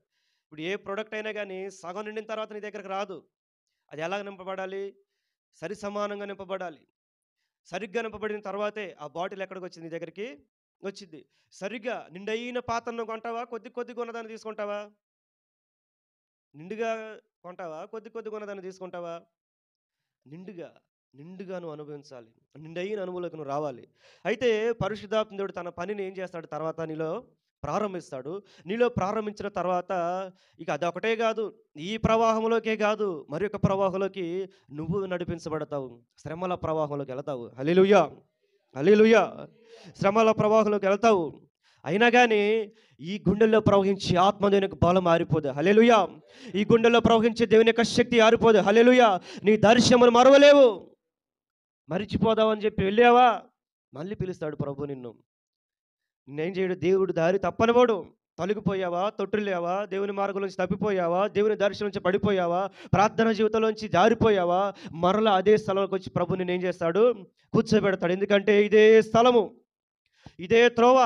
ఇప్పుడు ఏ ప్రోడక్ట్ అయినా కానీ సగం నిండిన తర్వాత నీ దగ్గరకు రాదు. అది ఎలాగ నింపబడాలి? సరి సమానంగా నింపబడాలి. సరిగ్గా నింపబడిన తర్వాతే ఆ బాటిల్ ఎక్కడికి వచ్చింది? నీ దగ్గరికి వచ్చింది. సరిగ్గా నిండైన పాత్రను కొంటావా? కొద్ది కొద్దిగా ఉన్నదాన్ని తీసుకుంటావా? నిండుగా కొంటావా? కొద్ది కొద్దిగా ఉన్నదాన్ని తీసుకుంటావా? నిండుగా నువ్వు అనుభవించాలి. నిండైన అనుభవంలోకి నువ్వు రావాలి. అయితే పరిశుద్ధాత్మ దేవుడు తన పనిని ఏం చేస్తాడు? తర్వాత నీలో ప్రారంభిస్తాడు. నీలో ప్రారంభించిన తర్వాత ఇక అదొకటే కాదు, ఈ ప్రవాహంలోకే కాదు, మరి ఒక ప్రవాహంలోకి నువ్వు నడిపించబడతావు. శ్రమల ప్రవాహంలోకి వెళతావు. హల్లెలూయా. హల్లెలూయా. శ్రమల ప్రవాహంలోకి వెళతావు. అయినా కానీ ఈ గుండెల్లో ప్రవహించే ఆత్మ దేవుని యొక్క బలం ఆరిపోదు. హల్లెలూయా. ఈ గుండెల్లో ప్రవహించే దేవుని యొక్క శక్తి ఆరిపోదు. హల్లెలూయా. నీ దర్శనమును మరవలేవు. మరిచిపోదామని చెప్పి వెళ్ళావా, మళ్ళీ పిలుస్తాడు ప్రభు నిన్ను. నిన్నేం చేయడు? దేవుడు దారి తప్పనివాడు. తొలగిపోయావా, తొట్టిల్లావా, దేవుని మార్గం నుంచి తప్పిపోయావా, దేవుని దర్శనం నుంచి పడిపోయావా, ప్రార్థన జీవితంలోంచి జారిపోయావా, మరలా అదే స్థలంలోకి వచ్చి ప్రభు నిన్ను ఏం చేస్తాడు? కూర్చోబెడతాడు. ఎందుకంటే ఇదే స్థలము, ఇదే త్రోవ,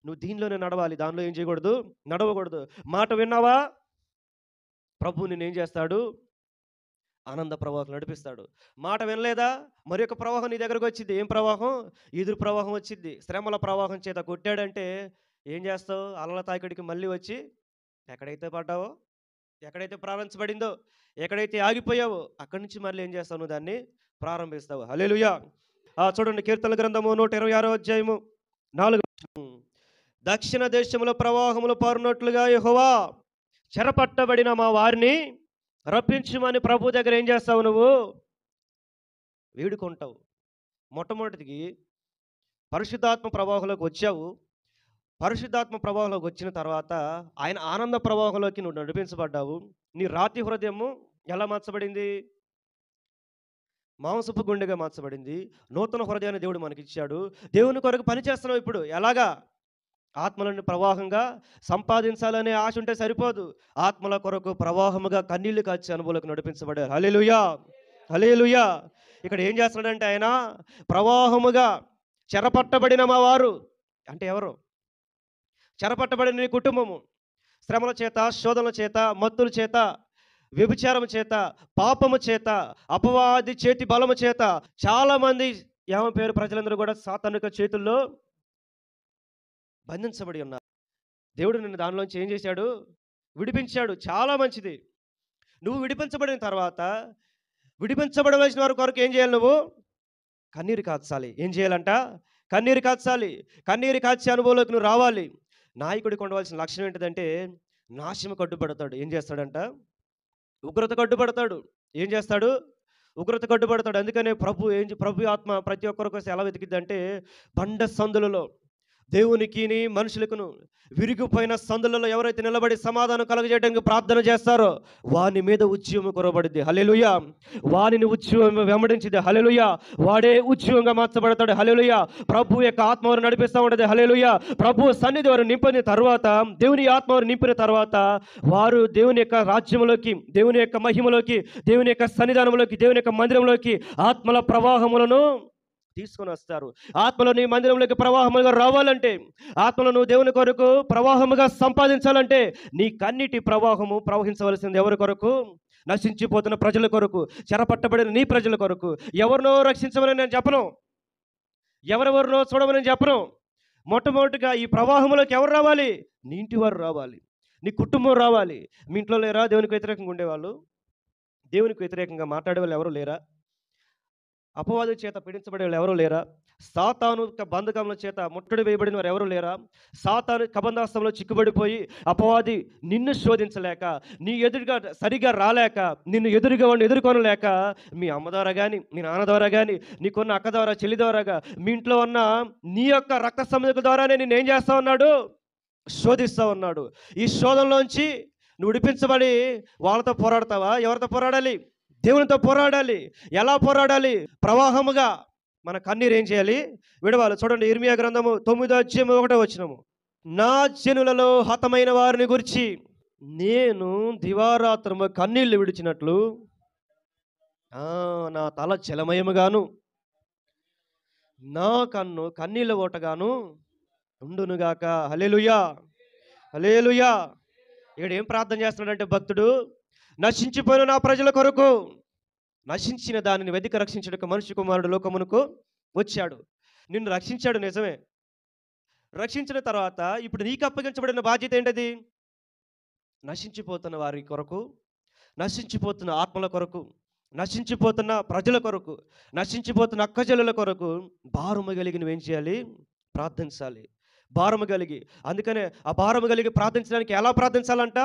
నువ్వు దీనిలోనే నడవాలి, దానిలో ఏం చేయకూడదు? నడవకూడదు. మాట విన్నావా? ప్రభు నిన్ను ఏం చేస్తాడు? ఆనంద ప్రవాహం నడిపిస్తాడు. మాట వినలేదా? మరి ఒక ప్రవాహం నీ దగ్గరకు వచ్చింది. ఏం ప్రవాహం? ఎదురు ప్రవాహం వచ్చింది. శ్రమల ప్రవాహం చేత కొట్టాడంటే ఏం చేస్తావు? అలల తాకిడికి మళ్ళీ వచ్చి ఎక్కడైతే పడ్డావో, ఎక్కడైతే ప్రారంభించబడిందో, ఎక్కడైతే ఆగిపోయావో అక్కడి నుంచి మళ్ళీ ఏం చేస్తావు? నువ్వు దాన్ని ప్రారంభిస్తావు. హల్లెలూయా. చూడండి, కీర్తన గ్రంథము 126వ అధ్యాయము 4. దక్షిణ దేశంలో ప్రవాహములు పారునట్లుగా యెహోవా చెరపట్టబడిన మా వారిని రప్పించమని ప్రభు దగ్గర ఏం చేస్తావు? నువ్వు వేడుకుంటావు. మొట్టమొదటికి పరిశుద్ధాత్మ ప్రవాహంలోకి వచ్చావు. పరిశుద్ధాత్మ ప్రవాహంలోకి వచ్చిన తర్వాత ఆయన ఆనంద ప్రవాహంలోకి నువ్వు నడిపించబడ్డావు. నీ రాతి హృదయము ఎలా మార్చబడింది? మాంసపు గుండెగా మార్చబడింది. నూతన హృదయాన్ని దేవుడు మనకిచ్చాడు. దేవుని కొరకు పని చేస్తున్నావు. ఇప్పుడు ఎలాగా? ఆత్మలను ప్రవాహంగా సంపాదించాలనే ఆశ ఉంటే సరిపోదు. ఆత్మల కొరకు ప్రవాహముగా కన్నీళ్లు కాచి అనుభవంలోకి నడిపించబడారు. హల్లెలూయా. హల్లెలూయా. ఇక్కడ ఏం చేస్తున్నాడంటే ఆయన ప్రవాహముగా చెరపట్టబడిన మా వారు అంటే ఎవరు? చెరపట్టబడిన నీ కుటుంబము. శ్రమల చేత, శోధనల చేత, మత్తుల చేత, వ్యభిచారము చేత, పాపము చేత, అపవాది చేతి బలము చేత చాలామంది పేరు ప్రజలందరూ కూడా సాతానుక చేతుల్లో బంధించబడి ఉన్నారు. దేవుడు నిన్ను దానిలోంచి ఏం చేశాడు? విడిపించాడు. చాలా మంచిది. నువ్వు విడిపించబడిన తర్వాత విడిపించబడవలసిన వారి కొరకు ఏం చేయాలి? నువ్వు కన్నీరు కాచాలి. ఏం చేయాలంట? కన్నీరు కాచాలి. కన్నీరు కాచే అనుభవంలోకి నువ్వు రావాలి. నాయకుడికి ఉండవలసిన లక్షణం ఏంటిదంటే నాశనం కట్టుబడతాడు. ఏం చేస్తాడంట? ఉగ్రత కట్టుబడతాడు. ఏం చేస్తాడు? ఉగ్రత కట్టుబడతాడు. అందుకనే ప్రభు ఆత్మ ప్రతి ఒక్కరి కోసం ఎలా వెతికిద్దంటే బండ సందులలో, దేవునికి మనుషులకును విరిగిపోయిన సందులలో ఎవరైతే నిలబడి సమాధానం కలగజేయడానికి ప్రార్థన చేస్తారో వాని మీద ఉద్యమం కురబడింది. హల్లెలూయా. వానిని ఉద్యమం వెంబడించింది. హల్లెలూయా. వాడే ఉద్యమంగా మార్చబడతాడు. హల్లెలూయా. ప్రభు యొక్క ఆత్మ వారు నడిపిస్తూ ఉంటుంది. హల్లెలూయా. ప్రభు సన్నిధి వారు నింపిన తర్వాత, దేవుని ఆత్మ వారు నింపిన తర్వాత వారు దేవుని యొక్క రాజ్యంలోకి, దేవుని యొక్క మహిమలోకి, దేవుని యొక్క సన్నిధానంలోకి, దేవుని యొక్క మందిరంలోకి ఆత్మల ప్రవాహములను తీసుకొని వస్తారు. ఆత్మలో నీ మందిరంలోకి ప్రవాహముగా రావాలంటే, ఆత్మలో నువ్వు దేవుని కొరకు ప్రవాహముగా సంపాదించాలంటే నీ కన్నిటి ప్రవాహము ప్రవహించవలసింది ఎవరి కొరకు? నశించిపోతున్న ప్రజల కొరకు, చెరపట్టబడిన నీ ప్రజల కొరకు. ఎవరినో రక్షించమని నేను చెప్పను, ఎవరెవరినో చూడమని చెప్పను. మొట్టమొదటిగా ఈ ప్రవాహంలోకి ఎవరు రావాలి? నీ ఇంటి వారు రావాలి. నీ కుటుంబం రావాలి. మీ ఇంట్లో లేరా దేవునికి వ్యతిరేకంగా ఉండేవాళ్ళు? దేవునికి వ్యతిరేకంగా మాట్లాడేవాళ్ళు ఎవరు లేరా? అపవాది చేత పీడించబడే వాళ్ళు ఎవరు లేరా? సాతాను యొక్క బంధకముల చేత ముట్టడి వేయబడిన వారు ఎవరు లేరా? సాతాను కబంధాస్తంలో చిక్కుబడిపోయి అపవాది నిన్ను శోధించలేక, నీ ఎదురుగా సరిగా రాలేక, నిన్ను ఎదురుగా వాడిని ఎదుర్కొనలేక, మీ అమ్మ ద్వారా కానీ, మీ నాన్న ద్వారా కానీ, నీకున్న అక్క ద్వారా, చెల్లి ద్వారాగా, మీ ఇంట్లో ఉన్న నీ యొక్క రక్త సంబంధికుల ద్వారానే నిన్ను ఏం చేస్తా ఉన్నాడు? శోధిస్తూ ఉన్నాడు. ఈ శోధనలోంచి నువ్వు విడిపించబడి వాళ్ళతో పోరాడతావా? ఎవరితో పోరాడాలి? దేవునితో పోరాడాలి. ఎలా పోరాడాలి? ప్రవాహముగా మన కన్నీరు ఏం చేయాలి? విడవాలి. చూడండి, ఇర్మియా గ్రంథము 9:1 నా జనులలో హతమైన వారిని గురించి నేను దివారాత్రము కన్నీళ్లు విడిచినట్లు నా తల జలమయముగాను నా కన్ను కన్నీళ్ళ ఓటగాను ఉండునుగాక. హల్లెలూయా, హల్లెలూయా. ఇక్కడ ఏం ప్రార్థన చేస్తున్నాడంటే భక్తుడు, నశించిపోయిన నా ప్రజల కొరకు, నశించిన దానిని వెదికి రక్షించుటకు మనుష్య కుమారుడు లోకమునకు వచ్చాడు. నిన్ను రక్షించాడు నిజమే. రక్షించిన తర్వాత ఇప్పుడు నీకు అప్పగించబడిన బాధ్యత ఏంటది? నశించిపోతున్న వారి కొరకు, నశించిపోతున్న ఆత్మల కొరకు, నశించిపోతున్న ప్రజల కొరకు, నశించిపోతున్న అక్కజల్లుల కొరకు భారము కలిగి నువ్వేం చేయాలి? ప్రార్థించాలి. భారము కలిగి. అందుకనే ఆ భారము కలిగి ప్రార్థించడానికి ఎలా ప్రార్థించాలంట?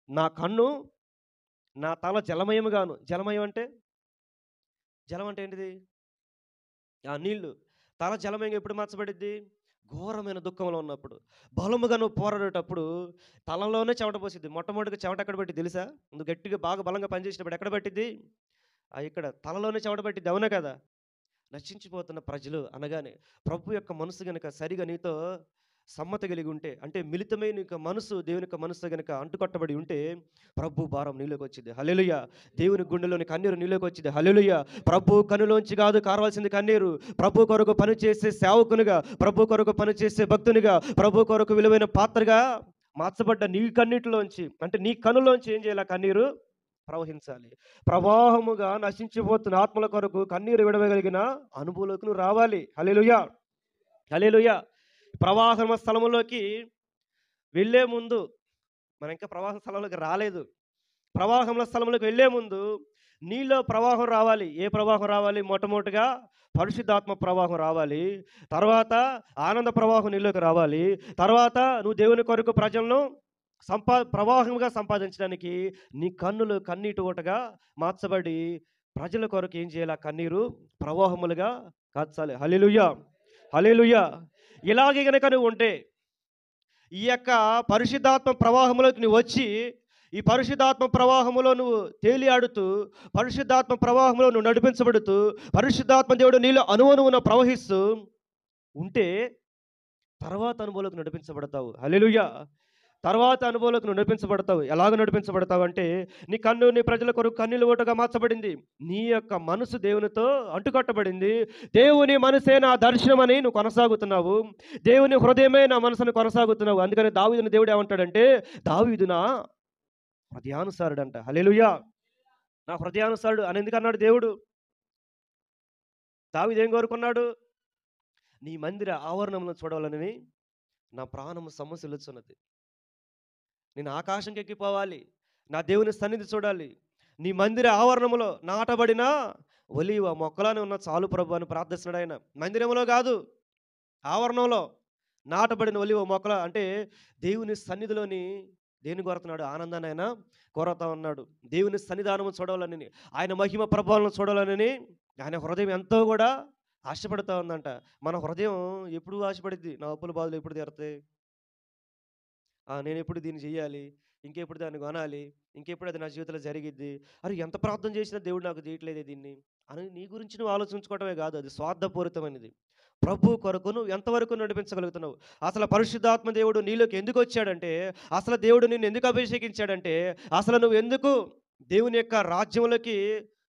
నా కన్ను నా తల జలమయముగాను. జలమయం అంటే, జలం అంటే ఏంటిది? ఆ నీళ్లు. తల జలమయంగా ఎప్పుడు మార్చబడిద్ది? ఘోరమైన దుఃఖంలో ఉన్నప్పుడు. బలముగా నువ్వు పోరాడేటప్పుడు తలలోనే చెమట పోసిద్ది. మొట్టమొదటిగా చెమట ఎక్కడ పట్టిద్ది తెలుసా? నువ్వు గట్టిగా బాగా బలంగా పనిచేసినప్పుడు ఎక్కడ పట్టిద్ది? ఇక్కడ తలలోనే చెమట పట్టిద్ది. అవునా కదా? నశించిపోతున్న ప్రజలు అనగానే ప్రభు యొక్క మనసు గనుక సరిగా నీతో సమ్మత కలిగి ఉంటే, అంటే మిళితమైన నీకు మనసు దేవుని యొక్క మనసు గనుక అంటుకట్టబడి ఉంటే ప్రభు భారం నీలోకి వచ్చింది. హల్లెలూయా. దేవుని గుండెలోని కన్నీరు నీలోకి వచ్చింది. హల్లెలూయా. ప్రభు కనులోంచి కాదు కారవలసింది కన్నీరు. ప్రభు కొరకు పనిచేసే సేవకునిగా, ప్రభు కొరకు పనిచేసే భక్తునిగా, ప్రభు కొరకు విలువైన పాత్రగా మార్చబడ్డ నీ కన్నీటిలోంచి, అంటే నీ కనులోంచి ఏం చేయాలి? కన్నీరు ప్రవహించాలి. ప్రవాహముగా నశించిపోతున్న ఆత్మల కొరకు కన్నీరు విడవగలిగిన అనుభవంలోకి నువ్వు రావాలి. హల్లెలూయా, హల్లెలూయా. ప్రవాహమ స్థలములోకి వెళ్ళే ముందు, మనం ఇంకా ప్రవాహ స్థలంలోకి రాలేదు. ప్రవాహముల స్థలంలోకి వెళ్ళే ముందు నీలో ప్రవాహం రావాలి. ఏ ప్రవాహం రావాలి? మొట్టమొదటిగా పరిశుద్ధాత్మ ప్రవాహం రావాలి. తర్వాత ఆనంద ప్రవాహం నీలోకి రావాలి. తర్వాత నువ్వు దేవుని కొరకు ప్రజలను ప్రవాహంగా సంపాదించడానికి నీ కన్నులు కన్నీటి ఊటగా మార్చబడి ప్రజల కొరకు ఏం చేయాలి? కన్నీరు ప్రవాహములుగా కాచాలి. హల్లెలూయా, హల్లెలూయా. ఇలాగే గనక నువ్వు ఉంటే, ఈ యొక్క పరిశుద్ధాత్మ ప్రవాహంలోకి నువ్వు వచ్చి, ఈ పరిశుద్ధాత్మ ప్రవాహములో నువ్వు తేలియాడుతూ, పరిశుద్ధాత్మ ప్రవాహంలో నువ్వు నడిపించబడుతూ, పరిశుద్ధాత్మ దేవుడు నీలో అనువనువున ప్రవహిస్తూ ఉంటే తర్వాత అనుభవంలోకి నడిపించబడతావు. హల్లెలూయా. తర్వాత అనుభవంలోకి నువ్వు నడిపించబడతావు. ఎలాగ నడిపించబడతావు అంటే, నీ కన్ను నీ ప్రజల కొరకు కన్నీళ్ళ ఓటగా మార్చబడింది. నీ యొక్క మనసు దేవునితో అంటుకట్టబడింది. దేవుని మనసే నా దర్శనం అని నువ్వు కొనసాగుతున్నావు. దేవుని హృదయమే నా మనసును కొనసాగుతున్నావు. అందుకని దావీదుని దేవుడు ఏమంటాడంటే, దావీదు నా హృదయానుసారుడు అంట. హల్లెలూయా. నా హృదయానుసారుడు అని ఎందుకు అన్నాడు దేవుడు? దావీదు ఏం కోరుకున్నాడు? నీ మందిర ఆవరణంలో చూడాలని నా ప్రాణము సమస్యలుచున్నది. నేను ఆకాశంకి ఎక్కిపోవాలి, నా దేవుని సన్నిధి చూడాలి. నీ మందిర ఆవరణములో నాటబడిన ఒలీవ మొక్కలానే ఉన్న చాలు ప్రభు అని ప్రార్థిస్తున్నాడు ఆయన. మందిరంలో కాదు, ఆవరణంలో నాటబడిన ఒలీవ మొక్కల, అంటే దేవుని సన్నిధిలోని దేని కోరుతున్నాడు? ఆనందాన్ని ఆయన కోరుతా ఉన్నాడు. దేవుని సన్నిధానము చూడాలని, ఆయన మహిమ ప్రభావాలను చూడాలని ఆయన హృదయం ఎంతో కూడా ఆశపడుతూ ఉందంట. మన హృదయం ఎప్పుడు ఆశపడిద్ది? నా అప్పుల బాధలు ఎప్పుడు తీరుతాయి? నేను ఎప్పుడు దీన్ని చెయ్యాలి, ఇంకెప్పుడు దాన్ని కొనాలి, ఇంకెప్పుడు అది నా జీవితంలో జరిగిద్ది, అరే ఎంత ప్రార్థన చేసినా దేవుడు నాకు చేయట్లేదే దీన్ని అని నీ గురించి నువ్వు ఆలోచించుకోవటమే కాదు, అది స్వార్థపూరితమైనది. ప్రభు కొరకు నువ్వు ఎంతవరకు నడిపించగలుగుతున్నావు? అసలు పరిశుద్ధాత్మ దేవుడు నీలోకి ఎందుకు వచ్చాడంటే, అసలు దేవుడు నిన్ను ఎందుకు అభిషేకించాడంటే, అసలు నువ్వు ఎందుకు దేవుని యొక్క రాజ్యంలోకి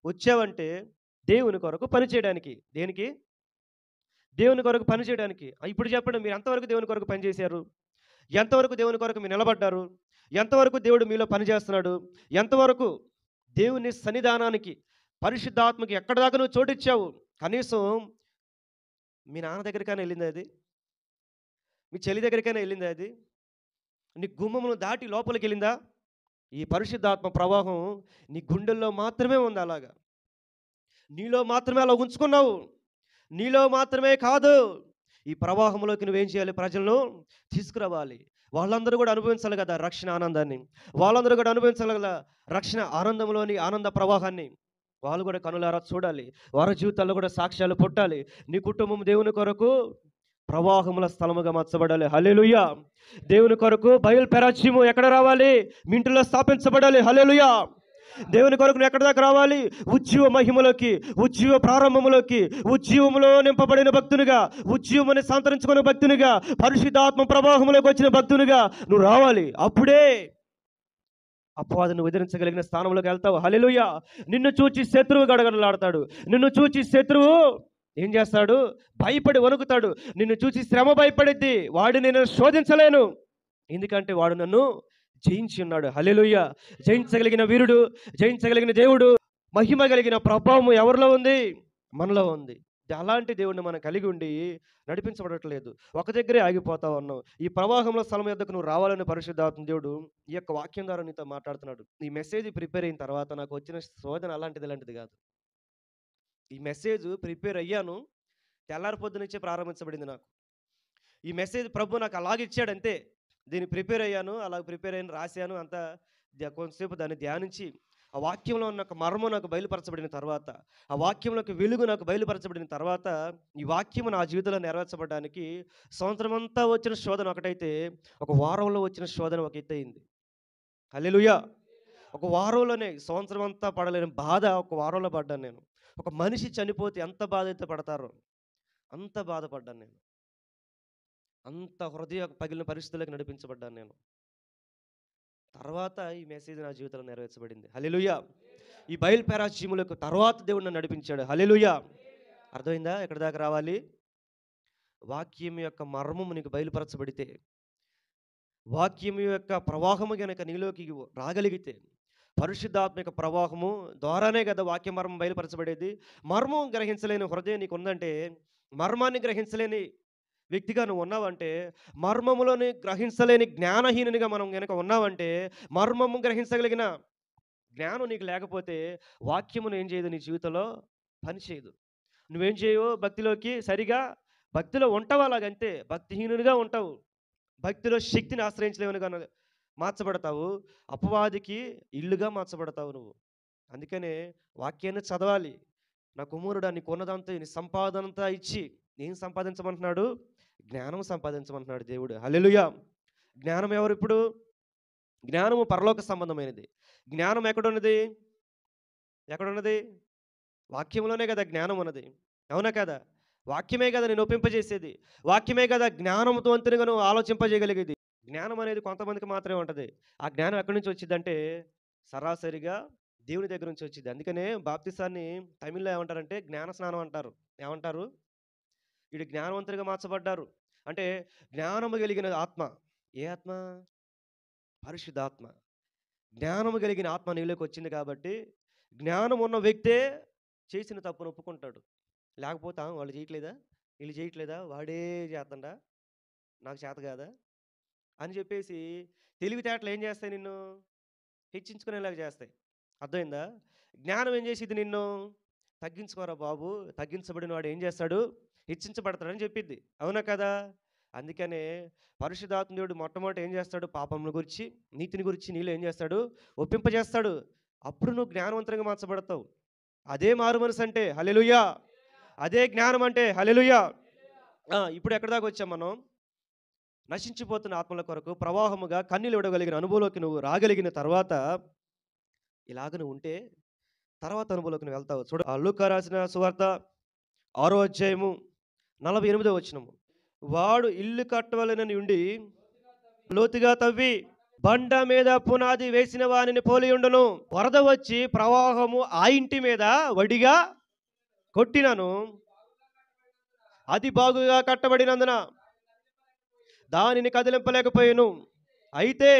వచ్చావంటే, దేవుని కొరకు పనిచేయడానికి. దేనికి? దేవుని కొరకు పనిచేయడానికి. ఇప్పుడు చెప్పండి, మీరు ఎంతవరకు దేవుని కొరకు పనిచేశారు? ఎంతవరకు దేవుని కొరకు మీరు నిలబడ్డారు? ఎంతవరకు దేవుడు మీలో పనిచేస్తున్నాడు? ఎంతవరకు దేవుని సన్నిధానానికి, పరిశుద్ధాత్మకి ఎక్కడి దాకా నువ్వు చోటిచ్చావు? కనీసం మీ నాన్న దగ్గరికైనా వెళ్ళిందా అది? మీ చెల్లి దగ్గరికైనా వెళ్ళిందా అది? నీ గుమ్మమును దాటి లోపలికి వెళ్ళిందా? ఈ పరిశుద్ధాత్మ ప్రవాహం నీ గుండెల్లో మాత్రమే ఉంది అలాగా. నీలో మాత్రమే అలా ఉంచుకున్నావు. నీలో మాత్రమే కాదు, ఈ ప్రవాహంలోకి నువ్వేం చేయాలి? ప్రజలను తీసుకురావాలి. వాళ్ళందరూ కూడా అనుభవించాలి కదా రక్షణ ఆనందాన్ని. వాళ్ళందరూ కూడా అనుభవించాలి కదా రక్షణ ఆనందంలోని ఆనంద ప్రవాహాన్ని. వాళ్ళు కూడా కనులారా చూడాలి. వారి జీవితాల్లో కూడా సాక్ష్యాలు పుట్టాలి. నీ కుటుంబం దేవుని కొరకు ప్రవాహముల స్థలముగా మార్చబడాలి. హల్లెలూయా. దేవుని కొరకు బయలు పెరాజ్యము ఎక్కడ రావాలి? మీ ఇంటిలో స్థాపించబడాలి. హల్లెలూయా. దేవుని కొరకు నువ్వు ఎక్కడి దాకా రావాలి? ఉజ్జీవ మహిమలోకి, ఉజ్జీవ ప్రారంభములోకి, ఉజ్జీవములో నింపబడిన భక్తునిగా, ఉజ్జీవముని సంతరించుకునే భక్తునిగా, పరిశుద్ధాత్మ ప్రవాహంలోకి వచ్చిన భక్తునిగా నువ్వు రావాలి. అప్పుడే అపవాదిని ఎదిరించగలిగిన స్థానంలోకి వెళ్తావు. హల్లెలూయా. నిన్ను చూచి శత్రువు గడగడలాడతాడు. నిన్ను చూచి శత్రువు ఏం చేస్తాడు? భయపడి వణుకుతాడు. నిన్ను చూసి శ్రమ భయపడిద్ది. వాడిని నేను శోధించలేను, ఎందుకంటే వాడు నన్ను జయించి ఉన్నాడు. హల్లెలూయా. జయించగలిగిన వీరుడు, జయించగలిగిన దేవుడు, మహిమ కలిగిన ప్రభావం ఎవరిలో ఉంది? మనలో ఉంది. అలాంటి దేవుడిని మనం కలిగి ఉండి నడిపించబడట్లేదు. ఒక దగ్గరే ఆగిపోతా ఉన్నావు. ఈ ప్రవాహంలో స్థలం యొద్దకు నువ్వు రావాలని పరిశుద్ధాత్మ దేవుడు ఈ యొక్క వాక్యం ద్వారా నీతో మాట్లాడుతున్నాడు. ఈ మెసేజ్ ప్రిపేర్ అయిన తర్వాత నాకు వచ్చిన శోధన అలాంటిది కాదు. ఈ మెసేజ్ ప్రిపేర్ అయ్యాను, తెల్లారి పొద్దునుంచే ప్రారంభించబడింది నాకు. ఈ మెసేజ్ ప్రభు నాకు అలాగిచ్చాడు అంతే. దీన్ని ప్రిపేర్ అయ్యాను, అలా ప్రిపేర్ అయ్యాను, రాశాను అంతా. కొంతసేపు దాన్ని ధ్యానించి ఆ వాక్యంలో ఉన్న ఒక మర్మం నాకు బయలుపరచబడిన తర్వాత, ఆ వాక్యంలోకి వెలుగు నాకు బయలుపరచబడిన తర్వాత, ఈ వాక్యం నా జీవితంలో నెరవేర్చబడడానికి సంవత్సరం అంతా వచ్చిన శోధన ఒకటైతే, ఒక వారంలో వచ్చిన శోధన ఒక ఎత్తు అయింది. హల్లెలూయా. ఒక వారంలోనే సంవత్సరం అంతా పడలేని బాధ ఒక వారంలో పడ్డాను నేను. ఒక మనిషి చనిపోతే ఎంత బాధ అయితే పడతారో అంత బాధపడ్డాను నేను. అంత హృదయ పగిలిన పరిస్థితులకు నడిపించబడ్డాను నేను. తర్వాత ఈ మెసేజ్ నా జీవితంలో నెరవేర్చబడింది. హల్లెలూయా. ఈ బయలు పెరాజ్యములకు తర్వాత దేవుడు నన్ను నడిపించాడు. హల్లెలూయా. అర్థమైందా ఎక్కడి దాకా రావాలి? వాక్యం యొక్క మర్మము నీకు బయలుపరచబడితే, వాక్యం యొక్క ప్రవాహము గనక నీలోకి రాగలిగితే, పరిశుద్ధాత్మ యొక్క ప్రవాహము ద్వారానే కదా వాక్య మర్మం బయలుపరచబడేది. మర్మం గ్రహించలేని హృదయం నీకు ఉందంటే, మర్మాన్ని గ్రహించలేని వ్యక్తిగా నువ్వు ఉన్నావంటే, మర్మములోని గ్రహించలేని జ్ఞానహీనునిగా మనం కనుక ఉన్నావంటే, మర్మము గ్రహించగలిగిన జ్ఞానం నీకు లేకపోతే వాక్యమును ఏం చేయదు, నీ జీవితంలో పని చేయదు. నువ్వేం చేయవు? భక్తిలోకి సరిగా భక్తిలో ఉంటావు, అలాగంతే. భక్తిహీనునిగా ఉంటావు. భక్తిలో శక్తిని ఆశ్రయించలేవునిగా మార్చబడతావు. అపవాదికి ఇల్లుగా మార్చబడతావు నువ్వు. అందుకనే వాక్యాన్ని చదవాలి. నా కుమారుడా, నీకు ఉన్నదంతా నీ సంపాదనంతా ఇచ్చి ఏం సంపాదించమంటున్నాడు? జ్ఞానం సంపాదించమంటున్నాడు దేవుడు. హల్లెలూయా. జ్ఞానం ఎవరు? ఇప్పుడు జ్ఞానము పరలోక సంబంధమైనది. జ్ఞానం ఎక్కడున్నది? ఎక్కడున్నది? వాక్యంలోనే కదా జ్ఞానం ఉన్నది. అవునా కదా? వాక్యమే కదా నేను ఒప్పింపజేసేది. వాక్యమే కదా జ్ఞానంతోంతునిగా నువ్వు ఆలోచింపజేయగలిగేది. జ్ఞానం అనేది కొంతమందికి మాత్రమే ఉంటుంది. ఆ జ్ఞానం ఎక్కడి నుంచి వచ్చిందంటే సరాసరిగా దేవుని దగ్గర నుంచి వచ్చింది. అందుకనే బాప్తిసాన్ని తమిళ్లో ఏమంటారంటే జ్ఞాన స్నానం అంటారు. ఏమంటారు? వీడు జ్ఞానవంతుడిగా మార్చబడ్డారు అంటే జ్ఞానము కలిగిన ఆత్మ. ఏ ఆత్మ? పరిశుద్ధాత్మ. జ్ఞానము కలిగిన ఆత్మ నీలోకి వచ్చింది కాబట్టి, జ్ఞానం ఉన్న వ్యక్తే చేసిన తప్పును ఒప్పుకుంటాడు. లేకపోతే వాళ్ళు చేయట్లేదా, వీళ్ళు చేయట్లేదా, వాడే చేస్తుండా, నాకు చేత కాదా అని చెప్పేసి తెలివితేటలు ఏం చేస్తాయి? నిన్ను హెచ్చించుకునేలాగా చేస్తాయి. అర్థమైందా? జ్ఞానం ఏం చేసిద్ది? నిన్ను తగ్గించుకోరా బాబు, తగ్గించబడిన వాడు ఏం చేస్తాడు? హెచ్చించబడతాడని చెప్పిద్ది. అవునా కదా? అందుకనే పరిశుద్ధాత్మ దేవుడు మొట్టమొదటి ఏం చేస్తాడు? పాపముల గురించి, నీతిని గురించి నీలో ఏం చేస్తాడు? ఒప్పింపజేస్తాడు. అప్పుడు నువ్వు జ్ఞానవంతంగా మార్చబడతావు. అదే మారు మనసు అంటే. హల్లెలూయా. అదే జ్ఞానం అంటే. హల్లెలూయా. ఇప్పుడు ఎక్కడి దాకా వచ్చాం మనం? నశించిపోతున్న ఆత్మల కొరకు ప్రవాహముగా కన్నీళ్ళు విడగలిగిన అనుభవంలోకి నువ్వు రాగలిగిన తర్వాత, ఇలాగ నువ్వు ఉంటే తర్వాత అనుభవంలోకి నువ్వు వెళ్తావు. చూడు, లూకా రాసిన సువార్త 6వ అధ్యాయము 48వ వచనము. వాడు ఇల్లు కట్టవలెనని ఉండి లోతుగా తవ్వి బండ మీద పునాది వేసిన వానిని పోలి ఉండును. వరద వచ్చి ప్రవాహము ఆ ఇంటి మీద వడిగా కొట్టినను అది బాగుగా కట్టబడినందున దానిని కదిలింపలేకపోయాను. అయితే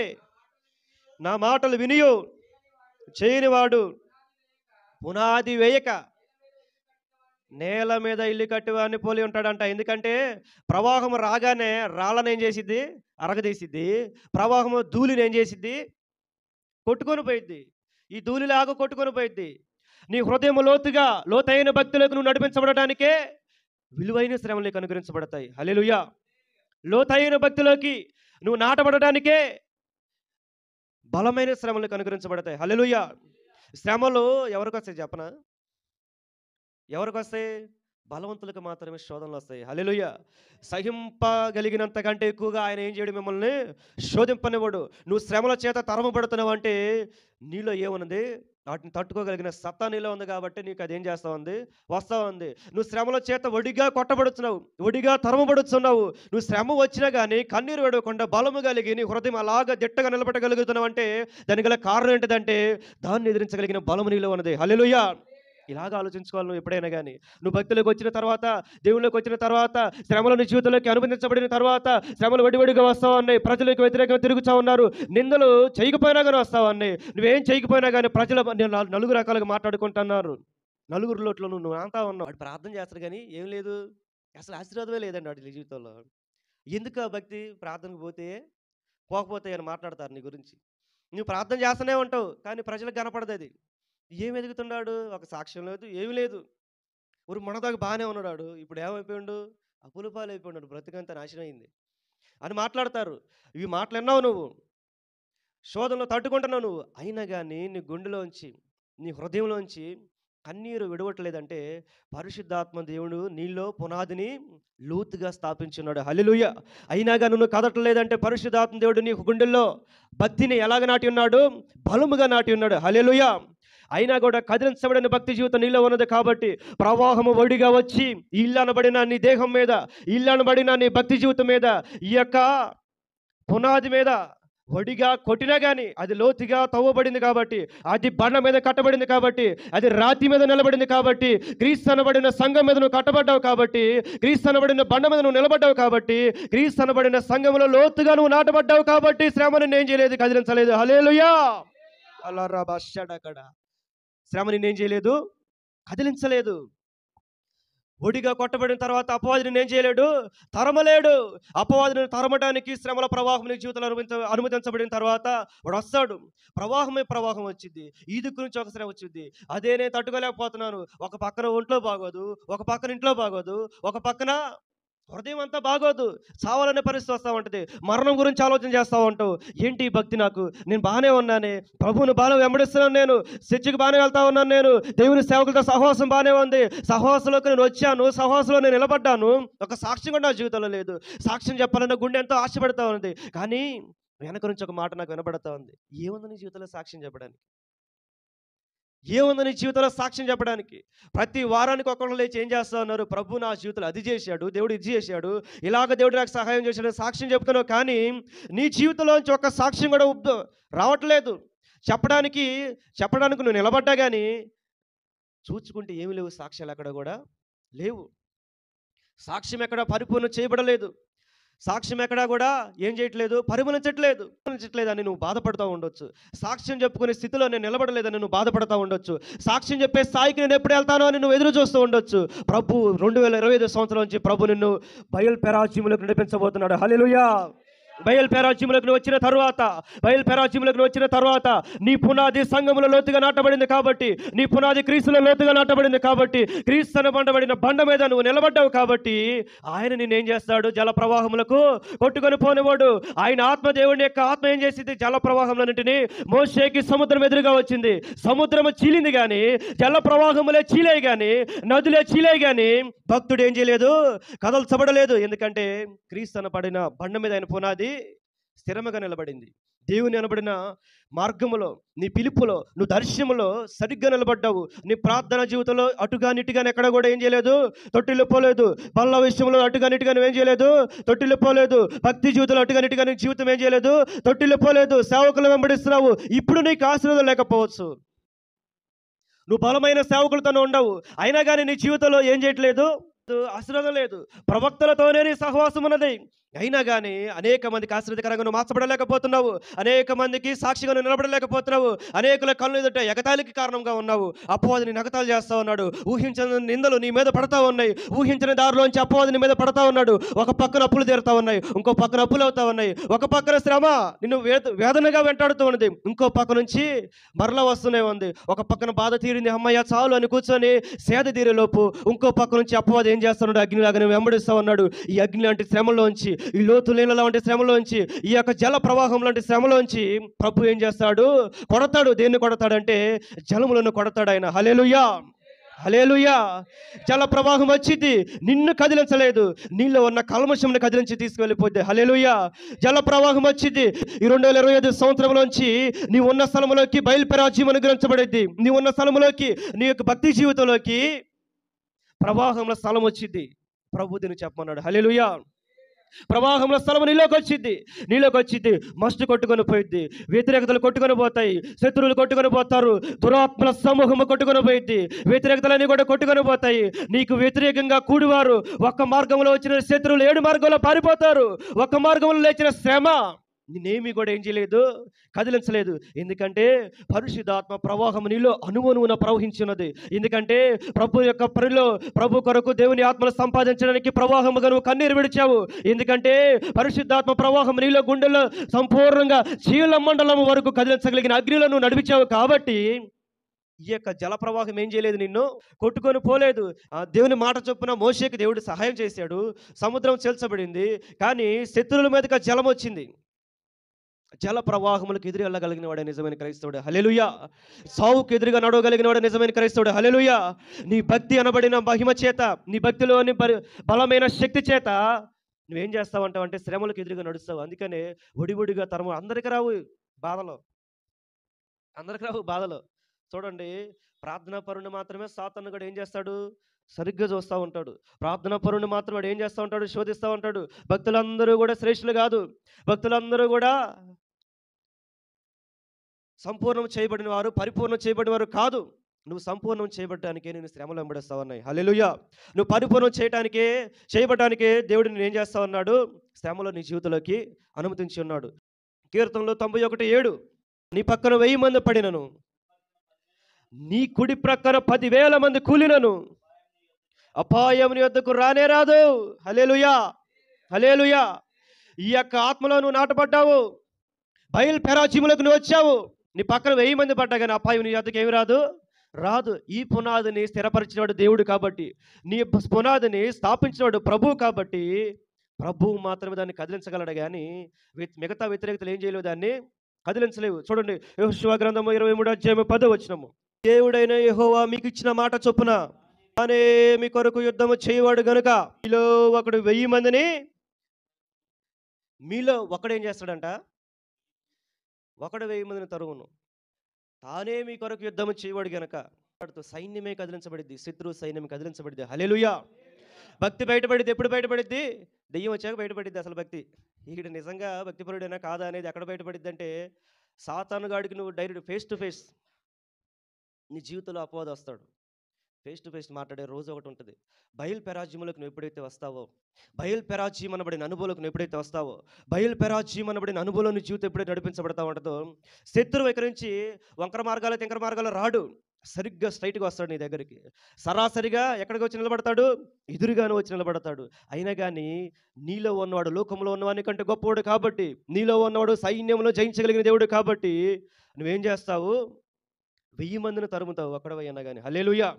నా మాటలు వినియు చేయనివాడు పునాది వేయక నేల మీద ఇల్లు కట్టివాడిని పోలి ఉంటాడంట. ఎందుకంటే ప్రవాహం రాగానే రాళ్ళని ఏం చేసిద్ది? అరగదీసిద్ది. ప్రవాహము ధూళిని ఏం చేసిద్ది? కొట్టుకొని పోయిద్ది. ఈ ధూళిలాగా కొట్టుకొని పోయిద్ది. నీ హృదయం లోతైన భక్తులకు నువ్వు నడిపించబడటానికే విలువైన శ్రమలు నీకు అనుగ్రహించబడతాయి. హల్లెలూయా. లోతైన భక్తిలోకి నువ్వు నాటబడటానికే బలమైన శ్రమలు నీకు అనుగ్రహించబడతాయి. హల్లెలూయా. శ్రమలు ఎవరికొస్తాయి చెప్పనా? ఎవరికొస్తాయి? బలవంతులకు మాత్రమే శోధనలు వస్తాయి. హల్లెలూయా. సహింపగలిగినంత కంటే ఎక్కువగా ఆయన ఏం చేయడు? మిమ్మల్ని శోధింపనివ్వడు. నువ్వు శ్రమల చేత తరమబడుతున్నావు అంటే నీలో ఏమున్నది? వాటిని తట్టుకోగలిగిన సత్తా నీలో ఉంది కాబట్టి నీకు అది ఏం చేస్తా ఉంది? వస్తూ ఉంది. నువ్వు శ్రమల చేత ఒడిగా కొట్టబడుతున్నావు, ఒడిగా తరమబడుతున్నావు. నువ్వు శ్రమ వచ్చినా కానీ కన్నీరు విడవకుండా బలము కలిగి నీ హృదయం అలాగా దిట్టగా నిలబెట్టగలుగుతున్నావు అంటే దానికి గల కారణం ఏంటిదంటే దాన్ని ఎదిరించగలిగిన బలము నీలో ఉన్నది. హల్లెలూయా. ఇలాగ ఆలోచించుకోవాలి. నువ్వు ఎప్పుడైనా కానీ నువ్వు భక్తులకు వచ్చిన తర్వాత, దేవుళ్ళకి వచ్చిన తర్వాత, శ్రమలను జీవితంలోకి అనుబంధించబడిన తర్వాత శ్రమలు వడివడిగా వస్తూ ఉన్నాయి. ప్రజలకు వ్యతిరేకంగా తిరుగుతూ ఉన్నారు. నిందలు చేయకపోయినా కానీ వస్తూ ఉన్నాయి. నువ్వేం చేయకపోయినా కానీ ప్రజలు నలుగురు రకాలుగా మాట్లాడుకుంటున్నారు. నలుగురు లోట్లో నువ్వు అంతా ఉన్నావు. వాడు ప్రార్థన చేస్తాడు కానీ ఏం లేదు, అసలు ఆశీర్వాదమే లేదండి వాడి జీవితంలో. ఎందుకు ఆ భక్తి? ప్రార్థనకు పోకపోతే అని మాట్లాడతారు నీ గురించి. నువ్వు ప్రార్థన చేస్తూనే ఉంటావు కానీ ప్రజలకు కనపడదు అది. ఏం ఎదుగుతున్నాడు? ఒక సాక్ష్యం లేదు, ఏమి లేదు. ఊరు మొన్నదాకా బాగానే ఉన్నాడు, ఇప్పుడు ఏమైపోయాడు? అప్పుల పాలు అయిపోయాడు, బ్రతికంతా నాశనం అయింది అని మాట్లాడతారు. ఇవి మాటలు విన్నావు నువ్వు, శోధనలో తట్టుకుంటున్నావు నువ్వు, అయినా కానీ నీ గుండెలోంచి, నీ హృదయంలోంచి కన్నీరు విడవట్లేదంటే పరిశుద్ధాత్మ దేవుడు నీలో పునాదిని లోతుగా స్థాపించున్నాడు. హల్లెలూయా. అయినా కానీ నువ్వు కదటలేదంటే పరిశుద్ధాత్మ దేవుడు నీ గుండెల్లో భక్తిని ఎలాగ నాటి ఉన్నాడు? బలముగా నాటి ఉన్నాడు. హల్లెలూయా. అయినా కూడా కదిలించబడిన భక్తి జీవితం నీలో ఉన్నది కాబట్టి ప్రవాహము ఒడిగా వచ్చి ఇల్లు అనబడిన నీ దేహం మీద, ఇల్లు అనబడిన నీ భక్తి జీవితం మీద, ఈ యొక్క పునాది మీద ఒడిగా కొట్టినా కానీ అది లోతుగా తవ్వబడింది కాబట్టి, అది బండ మీద కట్టబడింది కాబట్టి, అది రాతి మీద నిలబడింది కాబట్టి, క్రీస్తు అనబడిన సంఘం మీద నువ్వు కట్టబడ్డావు కాబట్టి, క్రీస్తు అనబడిన బండ మీద నువ్వు నిలబడ్డావు కాబట్టి, క్రీస్తు అనబడిన సంఘంలో లోతుగా నువ్వు నాటబడ్డావు కాబట్టి శ్రమ నిన్నేం చేయలేదు? కదిలించలేదు. హల్లెలూయా. అల్లారా బషడకడ. శ్రమ నిన్నేం చేయలేదు? కదిలించలేదు. ఒడిగా కొట్టబడిన తర్వాత అపవాదిని ఏం చేయలేడు? తరమలేడు. అపవాదిని తరమడానికి శ్రమల ప్రవాహం నీ జీవితంలో అనుమతించబడిన తర్వాత వాడు వస్తాడు. ప్రవాహం వచ్చింది. ఈ దిక్కు నుంచి ఒక శ్రమ వచ్చింది. అదే నేను తట్టుకోలేకపోతున్నాను. ఒక పక్కన ఒంట్లో బాగోదు, ఒక పక్కన ఇంట్లో బాగోదు, ఒక పక్కన హృదయం అంతా బాగోదు, చావాలనే పరిస్థితి వస్తూ ఉంటుంది. మరణం గురించి ఆలోచన చేస్తూ ఉంటావు. ఏంటి ఈ భక్తి? నాకు నేను బాగానే ఉన్నానే, ప్రభువుని బాగా వెంబడిస్తున్నాను, నేను చర్చికి బాగానే వెళ్తా ఉన్నాను, నేను దేవుని సేవకులతో సహవాసం బాగానే ఉంది, సహవాసంలోకి నేను వచ్చాను, సహవాసంలో నేను నిలబడ్డాను, ఒక సాక్ష్యం కూడా నా జీవితంలో లేదు. సాక్ష్యం చెప్పాలన్న గుండె ఎంతో ఆశపడతా ఉంది. కానీ వెనక నుంచి ఒక మాట నాకు వినబడతా ఉంది. ఏముంది నీ జీవితంలో సాక్ష్యం చెప్పడానికి? ఏముంది నీ జీవితంలో సాక్ష్యం చెప్పడానికి? ప్రతి వారానికి ఒకళ్ళు లేచి ఏం చేస్తా ఉన్నారు? ప్రభు నా జీవితంలో అది చేశాడు, దేవుడు ఇది చేశాడు, ఇలాగ దేవుడు నాకు సహాయం చేశాడు, సాక్ష్యం చెప్తున్నావు. కానీ నీ జీవితంలోంచి ఒక సాక్ష్యం కూడా రావట్లేదు. చెప్పడానికి నువ్వు నిలబడ్డా కానీ చూచుకుంటే ఏమి లేవు, సాక్ష్యాలు ఎక్కడ కూడా లేవు. సాక్ష్యం ఎక్కడ పరిపూర్ణ చేయబడలేదు. సాక్ష్యం ఎక్కడా కూడా ఏం చేయట్లేదు? పరిమళించట్లేదు అని నువ్వు బాధపడుతూ ఉండొచ్చు. సాక్ష్యం చెప్పుకునే స్థితిలో నేను నిలబడలేదని నువ్వు బాధపడుతూ ఉండొచ్చు. సాక్ష్యం చెప్పే స్థాయికి నేను ఎప్పుడు వెళ్తానో అని నువ్వు ఎదురు చూస్తూ ఉండొచ్చు. ప్రభు 2025 సంవత్సరం నుంచి ప్రభు నిన్ను బయలు పెరాజ్యములకు నడిపించబోతున్నాడు. హల్లెలూయా. బయలు పెరాజ్యములకు వచ్చిన తర్వాత నీ పునాది సంఘములో లోతుగా నాటబడింది కాబట్టి, నీ పునాది క్రీస్తులో లోతుగా నాటబడింది కాబట్టి, క్రీస్తు అనబడిన బండ మీద నువ్వు నిలబడ్డావు కాబట్టి ఆయన నిన్నేం చేస్తాడు? జల ప్రవాహములకు కొట్టుకొని పోనివాడు. ఆయన ఆత్మ, దేవుని యొక్క ఆత్మ ఏం చేసింది? జల ప్రవాహములన్నింటినీ మోషేకి సముద్రం ఎదురుగా వచ్చింది. సముద్రము చీలింది కానీ, జల ప్రవాహములే చీలాయి కానీ, నదులే చీలాయి కానీ భక్తుడు ఏం చేయలేదు? కదల్చబడలేదు. ఎందుకంటే క్రీస్తు అనబడిన బండ మీద ఆయన పునాది స్థిరముగా నిలబడింది. దేవుని అనబడిన మార్గములో, నీ పిలుపులో, నువ్వు దర్శనములో సరిగ్గా నిలబడ్డావు. నీ ప్రార్థన జీవితంలో అటుగా నిట్టుగానే ఎక్కడ కూడా ఏం చేయలేదు? తొట్టిల్లిపోలేదు. బల్ల విషయంలో అటుగా నిట్టుగా నువ్వేం చేయలేదు? తొట్టిల్లిపోలేదు. భక్తి జీవితంలో అటుగా నిట్టుగా నీ జీవితం ఏం చేయలేదు? తొట్టిల్లిపోలేదు. సేవకులు వెంబడిస్తున్నావు. ఇప్పుడు నీకు ఆశీర్వాదం లేకపోవచ్చు, నువ్వు బలమైన సేవకులతో ఉండవు, అయినా కానీ నీ జీవితంలో ఏం చేయట్లేదు? ఆశీర్వాదం లేదు. ప్రవక్తలతోనే నీ సహవాసం ఉన్నది, అయినా కానీ అనేక మందికి ఆశీర్వాదకరంగా నువ్వు మార్చబడలేకపోతున్నావు. అనేక మందికి సాక్షిగా నువ్వు నిలబడలేకపోతున్నావు. అనేకుల కళ్ళు ఎదుట ఎగతాళికి కారణంగా ఉన్నావు. అపవాది నిన్ను ఎగతాళి చేస్తా ఉన్నాడు. ఊహించని నిందలు నీ మీద పడతా ఉన్నాయి. ఊహించని దారిలోంచి అపవాది నీ మీద పడతా ఉన్నాడు. ఒక పక్కన అప్పులు తీరుతా ఉన్నాయి, ఇంకో పక్కన అప్పులు అవుతా ఉన్నాయి. ఒక పక్కన శ్రమ నిన్ను వేదనగా వెంటాడుతూ ఉన్నది, ఇంకో పక్క నుంచి మరలా వస్తూనే ఉంది. ఒక పక్కన బాధ తీరింది, అమ్మయ్య చాలు అని కూర్చొని సేద తీరేలోపు ఇంకో పక్క నుంచి అపవాది ఏం చేస్తున్నాడు? అగ్నిలాగా వెంబడిస్తా ఉన్నాడు. ఈ అగ్ని లాంటి శ్రమలోంచి, ఈ లోతు నీళ్ళ లాంటి శ్రమలోంచి, ఈ యొక్క జల ప్రవాహం లాంటి శ్రమలోంచి ప్రభు ఏం చేస్తాడు? కొడతాడు. దేన్ని కొడతాడంటే జలములను కొడతాడు ఆయన. హల్లెలూయా, హల్లెలూయా. జల ప్రవాహం వచ్చింది, నిన్ను కదిలించలేదు, నీలో ఉన్న కల్మషంని కదిలించి తీసుకువెళ్ళిపోద్ది. హల్లెలూయా. జల ప్రవాహం వచ్చింది. ఈ 2025 సంవత్సరంలోంచి నీ ఉన్న స్థలంలోకి బయలుపెరాజ్యం అనుగ్రహించబడింది. నీ ఉన్న స్థలంలోకి, నీ యొక్క భక్తి జీవితంలోకి ప్రవాహంలో స్థలం వచ్చింది. ప్రభు దీన్ని చెప్పమన్నాడు. హల్లెలూయా. ప్రవాహంలో స్థలం నీలోకి వచ్చింది. మస్ట్ కొట్టుకొని పోయిద్ది, వ్యతిరేకతలు కొట్టుకొని పోతాయి, శత్రువులు కొట్టుకొని పోతారు, దురాత్మల సమూహము కొట్టుకొని పోయిద్ది, వ్యతిరేకతలన్నీ కూడా కొట్టుకొని పోతాయి. నీకు వ్యతిరేకంగా కూడివారు ఒక్క మార్గంలో వచ్చిన శత్రువులు 7 మార్గంలో పారిపోతారు. ఒక్క మార్గంలో లేచిన శ్రమ నేనేమి కూడా ఏం చేయలేదు, కదిలించలేదు. ఎందుకంటే పరిశుద్ధాత్మ ప్రవాహం నీలో అనువనువున ప్రవహించున్నది. ఎందుకంటే ప్రభు యొక్క పనిలో, ప్రభు కొరకు దేవుని ఆత్మను సంపాదించడానికి ప్రవాహముగా నువ్వు కన్నీరు విడిచావు. ఎందుకంటే పరిశుద్ధాత్మ ప్రవాహం నీలో గుండెల్లో సంపూర్ణంగా చీల మండలం వరకు కదిలించగలిగిన అగ్నిలో నువ్వు నడిపించావు. కాబట్టి ఈ యొక్క జల ప్రవాహం ఏం చేయలేదు, నిన్ను కొట్టుకొని పోలేదు. దేవుని మాట చొప్పున మోషేకి దేవుడు సహాయం చేశాడు. సముద్రం చేల్చబడింది. కానీ శత్రువుల మీదకి జలం వచ్చింది. జల ప్రవాహములకు ఎదురు వెళ్ళగలిగిన వాడే నిజమైన క్రైస్తవుడు. హల్లెలూయా. సావుకు ఎదురుగా నడవగలిగిన వాడే నిజమైన క్రైస్తవుడు. హల్లెలూయా. నీ భక్తి అనబడిన మహిమ చేత, నీ భక్తిలోని బలమైన శక్తి చేత నువ్వేం చేస్తావంటావు అంటే శ్రమలకు ఎదురుగా నడుస్తావు. అందుకనే ఒడిగా తరము అందరికి రావు బాధలు. చూడండి, ప్రార్థనా పరుని మాత్రమే సాతాను కూడా ఏం చేస్తాడు? సరిగ్గా చూస్తూ ఉంటాడు. ప్రార్థనా పరుని మాత్రం వాడు ఏం చేస్తూ ఉంటాడు? శోధిస్తూ ఉంటాడు. భక్తులందరూ కూడా శ్రేష్ఠులు కాదు. భక్తులందరూ కూడా సంపూర్ణం చేయబడిన వారు, పరిపూర్ణం చేయబడిన వారు కాదు. నువ్వు సంపూర్ణం చేయబడటానికే నేను శ్రమలు వెంబడిస్తా ఉన్నాయి. హల్లెలూయా. నువ్వు పరిపూర్ణం చేయబడటానికే దేవుడు నేను ఏం చేస్తా ఉన్నాడు? శ్రమలో నీ జీవితంలోకి అనుమతించి ఉన్నాడు. కీర్తనలో 91:7, నీ పక్కన 1000 మంది పడినను, నీ కుడి ప్రక్కన 10,000 మంది కూలినను, అపాయం నీ వద్దకు రానే రాదు. హల్లెలూయా, హల్లెలూయా. ఈ యొక్క ఆత్మలో నువ్వు నాటబడ్డావు. బయలు పెరాజీములకు నువ్వు వచ్చావు. నీ పక్కన 1000 మంది పడ్డా కానీ అపాయం నీ వద్దకు ఏమి రాదు. ఈ పునాదిని స్థిరపరిచినవాడు దేవుడు కాబట్టి, నీ పునాదిని స్థాపించినవాడు ప్రభువు కాబట్టి, ప్రభువు మాత్రమే దాన్ని కదిలించగలడు. కానీ మిగతా వ్యతిరేకతలు ఏం చేయలేవు, దాన్ని కదిలించలేవు. చూడండి, యెహోషువ గ్రంథము 23:10. దేవుడైన యెహోవా మీకు ఇచ్చిన మాట చొప్పున తానే మీ కొరకు యుద్ధము చేయవాడు గనుక మీలో ఒకడు 1000 మందిని, మీలో ఒకడేం చేస్తాడంట? ఒకడు 1000 మందిని తరువును. తానే మీ కొరకు యుద్ధము చేయవాడు గనక సైన్యమే కదిలించబడిద్ది, శత్రు సైన్యం కదిలించబడిద్ది. హల్లెలూయా. భక్తి బయటపడిద్ది. ఎప్పుడు బయటపడిద్ది? దెయ్యం వచ్చాక బయటపడిద్ది. అసలు భక్తి ఈడు నిజంగా భక్తిపరుడైనా కాదా అనేది ఎక్కడ బయటపడిద్ది అంటే, సాతాను గాడికి నువ్వు డైరెక్ట్ ఫేస్ టు ఫేస్ నీ జీవితంలో అపవాది వస్తాడు. ఫేస్ టు ఫేస్ మాట్లాడే రోజు ఒకటి ఉంటుంది. బయలు పెరాజ్యములకు నువ్వు ఎప్పుడైతే వస్తావో, బయలు పెరాజ్యం అనబడిన అనుభవంలోకి నువ్వు ఎప్పుడైతే వస్తావో, బయలు పెరాజ్యం అనబడిన అనుభవంలో నీ జీవితం ఎప్పుడైతే నడిపించబడతా ఉంటుందో, శత్రువు ఇక్కడ నుంచి వంకర మార్గాలు తింకర మార్గాలు రాడు. సరిగ్గా స్ట్రైట్గా వస్తాడు నీ దగ్గరికి. సరాసరిగా ఎక్కడికి వచ్చి నిలబడతాడు? ఎదురుగాను వచ్చి నిలబడతాడు. అయినా కానీ నీలో ఉన్నవాడు లోకంలో ఉన్నవాని కంటే గొప్పవాడు కాబట్టి, నీలో ఉన్నవాడు సైన్యంలో జయించగలిగిన దేవుడు కాబట్టి నువ్వేం చేస్తావు? 1000 మందిని తరుముతావు ఒక్కడవై అన్నా కానీ. హల్లెలూయా.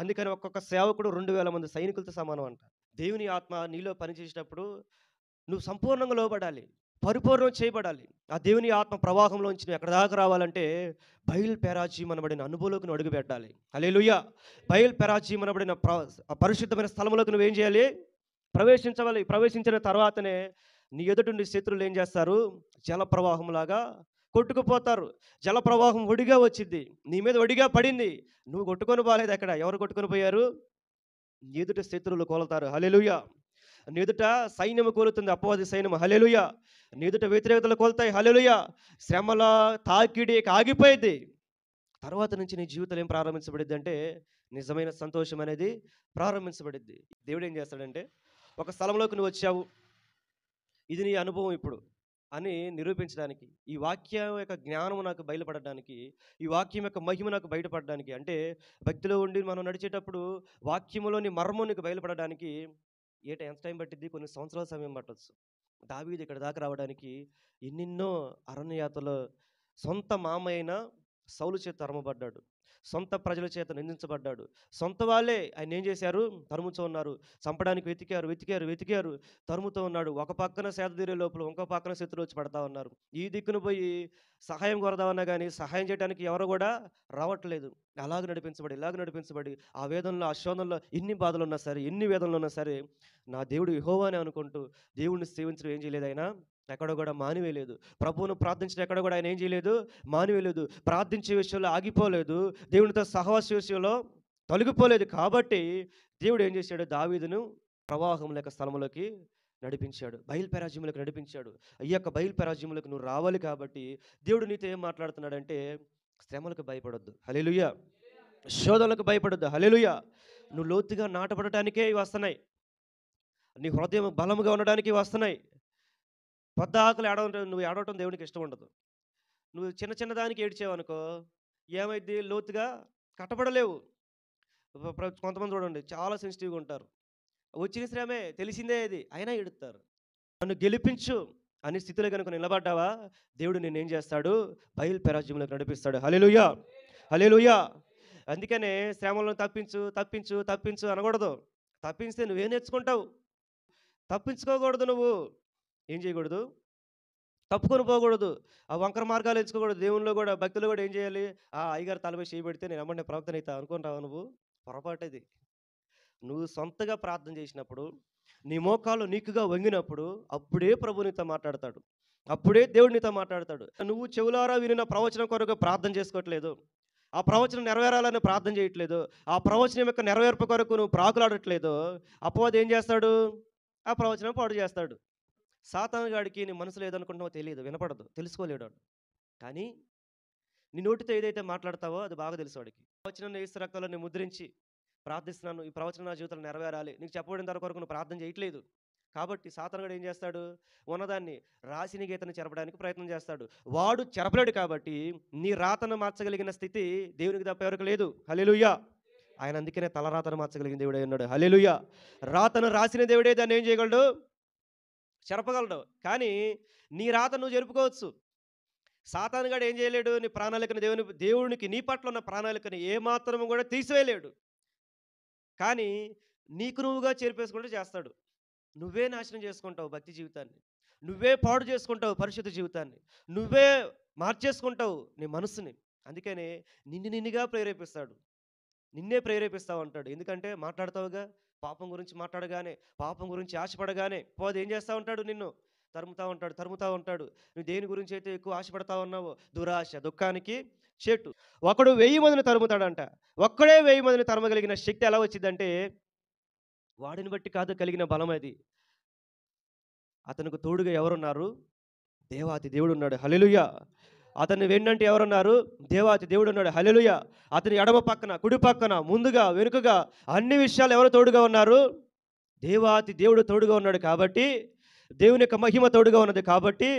అందుకని ఒక్కొక్క సేవకుడు 2000 మంది సైనికులతో సమానం అంట. దేవుని ఆత్మ నీలో పనిచేసేటప్పుడు నువ్వు సంపూర్ణంగా లోబడాలి, పరిపూర్ణం చేయబడాలి. ఆ దేవుని ఆత్మ ప్రవాహంలోంచి నువ్వు ఎక్కడ దాకా రావాలంటే బయలు పెరాజీం అనబడిన అనుభవంలోకి నువ్వు అడుగు పెట్టాలి. హల్లెలూయా. బయలు పెరాజీం అనబడిన పరిశుద్ధమైన స్థలంలోకి నువ్వేం చేయాలి? ప్రవేశించవాలి. ప్రవేశించిన తర్వాతనే నీ ఎదుటి శత్రువులు ఏం చేస్తారు? జల ప్రవాహంలాగా కొట్టుకుపోతారు. జల ప్రవాహం ఒడిగా వచ్చింది, నీ మీద ఒడిగా పడింది, నువ్వు కొట్టుకొని పోలేదు. అక్కడ ఎవరు కొట్టుకొని పోయారు? ఎదుట శత్రువులు కోలుతారు. హల్లెలూయా. ఎదుట సైన్యము కోలుతుంది, అపవాది సైన్యము. హల్లెలూయా. ఎదుట వ్యతిరేకతలు కోలుతాయి. హల్లెలూయా. శ్రమల తాకిడి ఆగిపోయింది. తర్వాత నుంచి నీ జీవితం ఏం ప్రారంభించబడిద్ది అంటే నిజమైన సంతోషం అనేది ప్రారంభించబడిద్ది. దేవుడు ఏం చేస్తాడంటే, ఒక స్థలంలోకి నువ్వు వచ్చావు, ఇది నీ అనుభవం ఇప్పుడు అని నిరూపించడానికి, ఈ వాక్యం యొక్క జ్ఞానం నాకు బయలుపడడానికి, ఈ వాక్యం యొక్క మహిమ నాకు బయటపడడానికి, అంటే భక్తిలో ఉండి మనం నడిచేటప్పుడు వాక్యములోని మర్మం నీకు బయలుపడడానికి ఎంత టైం పట్టిద్ది? కొన్ని సంవత్సరాల సమయం పట్టొచ్చు. దావీదు ఇక్కడ దాకా రావడానికి ఎన్నెన్నో అరణ్యయాత్రలో సొంత మామయ్య అయిన సౌలు చేత తరమబడ్డాడు, సొంత ప్రజల చేత నిందించబడ్డాడు, సొంత వాళ్ళే ఆయన ఏం చేశారు? తరుముతూ ఉన్నారు, చంపడానికి వెతికారు వెతికారు వెతికారు, తరుముతూ ఉన్నాడు. ఒక పక్కన సేదతీరే లోపల ఇంకో పక్కన శత్రువులు వచ్చి పడతా ఉన్నారు. ఈ దిక్కును పోయి సహాయం కోరదామన్నా కానీ సహాయం చేయడానికి ఎవరు కూడా రావట్లేదు. అలాగ నడిపించబడి ఇలాగ నడిపించబడి ఆ వేదనలో ఆ శోధనలో ఎన్ని బాధలు ఉన్నా సరే, ఎన్ని వేదనలు ఉన్నా సరే, నా దేవుడు యెహోవా అని అనుకుంటూ దేవుడిని సేవించడం ఏం చేయలేదు ఆయన? ఎక్కడ కూడా మానివేయలేదు. ప్రభువును ప్రార్థించడం ఎక్కడ కూడా ఆయన ఏం చేయలేదు? మానివేయలేదు. ప్రార్థించే విషయంలో ఆగిపోలేదు, దేవునితో సహవాస విషయంలో తొలగిపోలేదు. కాబట్టి దేవుడు ఏం చేశాడు? దావీదును ప్రవాహం లేక స్థలంలోకి నడిపించాడు, బయలుపెరాజ్యములకు నడిపించాడు. ఈ యొక్క బయలుపెరాజ్యములకు నువ్వు రావాలి. కాబట్టి దేవుడు నీతో ఏం మాట్లాడుతున్నాడంటే, శ్రమలకు భయపడొద్దు, హల్లెలూయా. శోధనలకు భయపడొద్దు, హల్లెలూయా. నువ్వు లోతుగా నాటపడటానికే ఇవి వస్తున్నాయి. నీ హృదయం బలముగా ఉండడానికి ఇవి వస్తున్నాయి. పొద్దాకలు నువ్వు ఏడవటం దేవునికి ఇష్టం ఉండదు. నువ్వు చిన్న చిన్న దానికి ఏడ్చావనుకో ఏమైంది? లోతుగా కట్టబడలేవు. కొంతమంది చూడండి చాలా సెన్సిటివ్గా ఉంటారు. వచ్చిన శ్రమే తెలిసిందే అది, అయినా ఏడుస్తారు. నన్ను గెలిపించు అనే స్థితిలో కనుక నిలబడ్డావా, దేవుడు నేనేం చేస్తాడు? బయలుపెరాజ్యంలోకి నడిపిస్తాడు. హల్లెలూయా, హల్లెలూయా. అందుకనే శ్రమలను తప్పించు తప్పించు తప్పించు అనకూడదు. తప్పిస్తే నువ్వేం నేర్చుకుంటావు? తప్పించుకోకూడదు. నువ్వు ఏం చేయకూడదు? తప్పుకొని పోకూడదు. ఆ వంకర మార్గాలు ఎంచుకోకూడదు. దేవునిలో కూడా భక్తులు కూడా ఏం చేయాలి? అయ్యగారు తలపై చేయి పెడితే నేను ఎమ్మటే ప్రవక్తన అవుతా అనుకుంటావా? నువ్వు పొరపాటు అది. నువ్వు సొంతగా ప్రార్థన చేసినప్పుడు, నీ మోకాలు నీకుగా వంగినప్పుడు, అప్పుడే ప్రభు నీతో మాట్లాడతాడు, అప్పుడే దేవుడు నీతో మాట్లాడతాడు. నువ్వు చెవులారా వినిన ప్రవచనం కొరకు ప్రార్థన చేసుకోవట్లేదు, ఆ ప్రవచనం నెరవేరాలని ప్రార్థన చేయట్లేదు, ఆ ప్రవచనం యొక్క నెరవేర్పు కొరకు నువ్వు ప్రాకులాడట్లేదు, అపవాది ఏం చేస్తాడు? ఆ ప్రవచనం పాడు చేస్తాడు. సాతాను గాడికి నీ మనసులో ఏదనుకుంటున్నావో తెలియదు, వినపడదు, తెలుసుకోలేడు. కానీ నీ నోటితో ఏదైతే మాట్లాడతావో అది బాగా తెలుసు వాడికి. ప్రవచనం యేసు రక్తంలో నేను ముద్రించి ప్రార్థిస్తున్నాను, ఈ ప్రవచనం నా జీవితంలో నెరవేరాలి, నీకు చెప్పబడిన తర కొరకు నువ్వు ప్రార్థన చేయట్లేదు. కాబట్టి సాతాను గాడు ఏం చేస్తాడు? ఉన్నదాన్ని రాసిన గీతను చెరపడానికి ప్రయత్నం చేస్తాడు. వాడు చెరపలేడు. కాబట్టి నీ రాతను మార్చగలిగిన స్థితి దేవునికి తప్ప ఎవరికి లేదు. హల్లెలూయా. ఆయన అందుకనే తలరాతను మార్చగలిగిన దేవుడే ఉన్నాడు. హల్లెలూయా. రాతను రాసిన దేవుడే దాన్ని ఏం చేయగలడు? చెరపగలడు. కానీ నీ రాత నువ్వు జరుపుకోవచ్చు. సాతాను గాడు ఏం చేయలేడు? నీ ప్రణాళికను దేవునికి నీ పట్ల ఉన్న ప్రణాళికను ఏమాత్రము కూడా తీసివేయలేడు. కానీ నీకు నువ్వుగా చేర్పేసుకుంటూ చేస్తాడు. నువ్వే నాశనం చేసుకుంటావు భక్తి జీవితాన్ని, నువ్వే పాడు చేసుకుంటావు పరిశుద్ధ జీవితాన్ని, నువ్వే మార్చేసుకుంటావు నీ మనసుని. అందుకనే నిన్నుగా ప్రేరేపిస్తాడు, నిన్నే ప్రేరేపిస్తావు అంటాడు. ఎందుకంటే మాట్లాడతావుగా, పాపం గురించి మాట్లాడగానే, పాపం గురించి ఆశపడగానే పోదు ఏం చేస్తూ ఉంటాడు? నిన్ను తరుముతూ ఉంటాడు. నువ్వు దేని గురించి అయితే ఎక్కువ ఆశపడతా ఉన్నావో, దురాశ దుఃఖానికి చెట్టు. ఒకడు 1000 మందిని తరుముతాడంట. ఒక్కడే 1000 మందిని తరమగలిగిన శక్తి ఎలా వచ్చిందంటే, వాడిని బట్టి కాదు కలిగిన బలం అది. అతనికి తోడుగా ఎవరున్నారు? దేవాతి దేవుడు ఉన్నాడు. హల్లెలూయా. అతన్ని వెన్నంటే ఎవరున్నారు? దేవాతి దేవుడు ఉన్నాడు. హల్లెలూయా. అతని ఎడమ పక్కన, కుడి పక్కన, ముందుగా, వెనుకగా అన్ని విషయాలు ఎవరు తోడుగా ఉన్నారు? దేవాతి దేవుడు తోడుగా ఉన్నాడు. కాబట్టి దేవుని యొక్క మహిమ తోడుగా ఉన్నది. కాబట్టి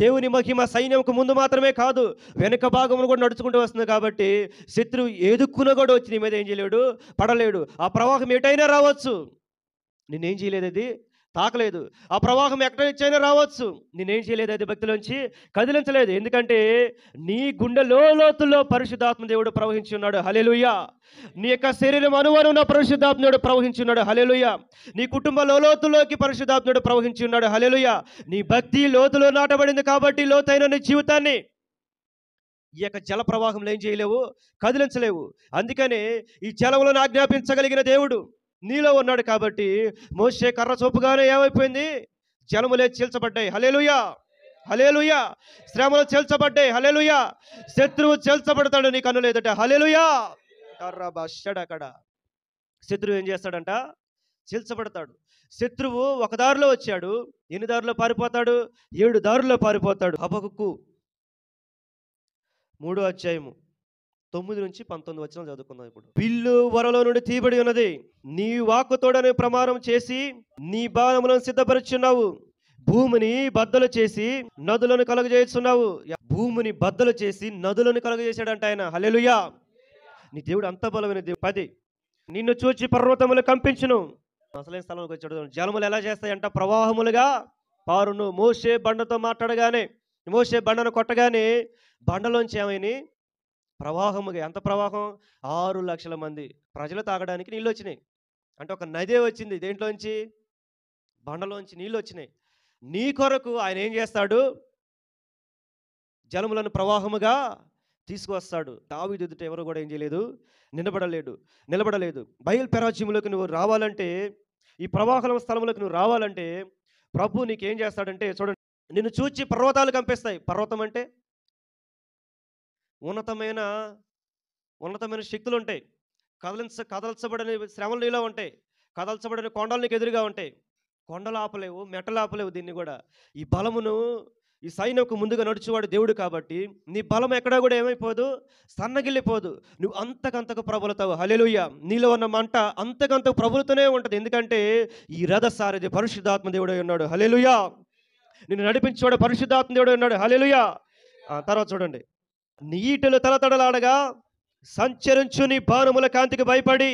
దేవుని మహిమ సైన్యంకు ముందు మాత్రమే కాదు, వెనుక భాగమును కూడా నడుచుకుంటూ వస్తుంది. కాబట్టి శత్రువు ఏదుక్కున కూడా వచ్చి నీ మీద ఏం చేయలేడు? పడలేడు. ఆ ప్రవాహం ఎటైనా రావచ్చు, నేనేం చేయలేదు, అది తాకలేదు. ఆ ప్రవాహం ఎక్కడ నుంచైనా రావచ్చు, నేనేం చేయలేదు, అది భక్తిలోంచి కదిలించలేదు. ఎందుకంటే నీ గుండెలో లోతుల్లో పరిశుద్ధాత్మ దేవుడు ప్రవహించి ఉన్నాడు. హల్లెలూయా. నీ యొక్క శరీరం అనువనున పరిశుద్ధాత్మ దేవుడు ప్రవహించి ఉన్నాడు. హల్లెలూయా. నీ కుటుంబ లోతుల్లోకి పరిశుద్ధాత్మ దేవుడు ప్రవహించి ఉన్నాడు. హల్లెలూయా. నీ భక్తి లోతులో నాటబడింది. కాబట్టి లోతైన నీ జీవితాన్ని ఈ యొక్క జల ప్రవాహంలో ఏం చేయలేవు? కదిలించలేవు. అందుకనే ఈ జలములను ఆజ్ఞాపించగలిగిన దేవుడు నీలో ఉన్నాడు. కాబట్టి మోషే కర్ర చూపుగానే ఏమైపోయింది? జలములే చీల్చబడ్డాయి. హల్లెలూయా, హల్లెలూయా. శ్రమలు చీల్చబడ్డాయి. హల్లెలూయా. శత్రువు చీల్చబడతాడు నీ కన్ను లేదట. హల్లెలూయా. అక్కడ శత్రువు ఏం చేస్తాడంట? చీల్చబడతాడు. శత్రువు ఒక దారిలో వచ్చాడు, ఎన్ని దారిలో పారిపోతాడు? 7 దారుల్లో పారిపోతాడు. హబక్కూకు 3వ అధ్యాయము 9 నుంచి 19 వచనాలు చదువుకుందాం ఇప్పుడు. విల్లు వరలో నుండి తీయబడి ఉన్నది, నీ వాక్కు తోడని ప్రమాణం చేసి నీ బాణములను సిద్ధపరుచున్నావు. భూమిని బద్దలు చేసి నదులను కలుగజేస్తున్నావు. భూమిని బద్దలు చేసి నదులను కలుగజేశాడంట ఆయన. హల్లెలూయా. నీ దేవుడు అంత బలమైన దేవుడు. 10 నిన్ను చూచి పర్వతములు కంపించును. అసలైన స్థలంలోకి వచ్చాడు. జలములు ఎలా చేస్తాయంట? ప్రవాహములుగా పారును. మోషే బండతో మాట్లాడగానే, మోషే బండను కొట్టగానే బండలోంచి ఏమైంది? ప్రవాహముగా. ఎంత ప్రవాహం? 6 లక్షల మంది ప్రజలు తాగడానికి నీళ్ళు వచ్చినాయి. అంటే ఒక నదే వచ్చింది. దేంట్లోంచి? బండలోంచి నీళ్ళు వచ్చినాయి. నీ కొరకు ఆయన ఏం చేస్తాడు? జలములను ప్రవాహముగా తీసుకువస్తాడు. దావీదు ఎదుట ఎవరు కూడా ఏం చేయలేదు? నిలబడలేదు. బయలు పెరాజ్యములోకి నువ్వు రావాలంటే, ఈ ప్రవాహం స్థలంలోకి నువ్వు రావాలంటే ప్రభు నీకేం చేస్తాడంటే, చూడండి, నిన్ను చూచి పర్వతాలు కంపిస్తాయి. పర్వతం అంటే ఉన్నతమైన శక్తులు ఉంటాయి. కదల్చబడని శ్రమలు నీలో ఉంటాయి. కదల్చబడని కొండలు నీకు ఎదురుగా ఉంటాయి. కొండలు ఆపలేవు, మెట్టలు ఆపలేవు దీన్ని కూడా. ఈ బలమును, ఈ సైన్యకు ముందుగా నడుచువాడు దేవుడు కాబట్టి నీ బలం ఎక్కడా కూడా ఏమైపోదు? సన్నగిల్లిపోదు. నువ్వు అంతకంతకు ప్రబలుతావు. హల్లెలూయా. నీలో ఉన్న మంట అంతకంతకు ప్రబలుతూనే ఉంటుంది. ఎందుకంటే ఈ రథసారథి పరిశుద్ధాత్మ దేవుడై ఉన్నాడు. హల్లెలూయా. నిన్ను నడిపించేవాడు పరిశుద్ధాత్మ దేవుడై ఉన్నాడు. హల్లెలూయా. తర్వాత చూడండి, నీటిలో తలతడలాడగా సంచరించు నీ బాణముల కాంతికి భయపడి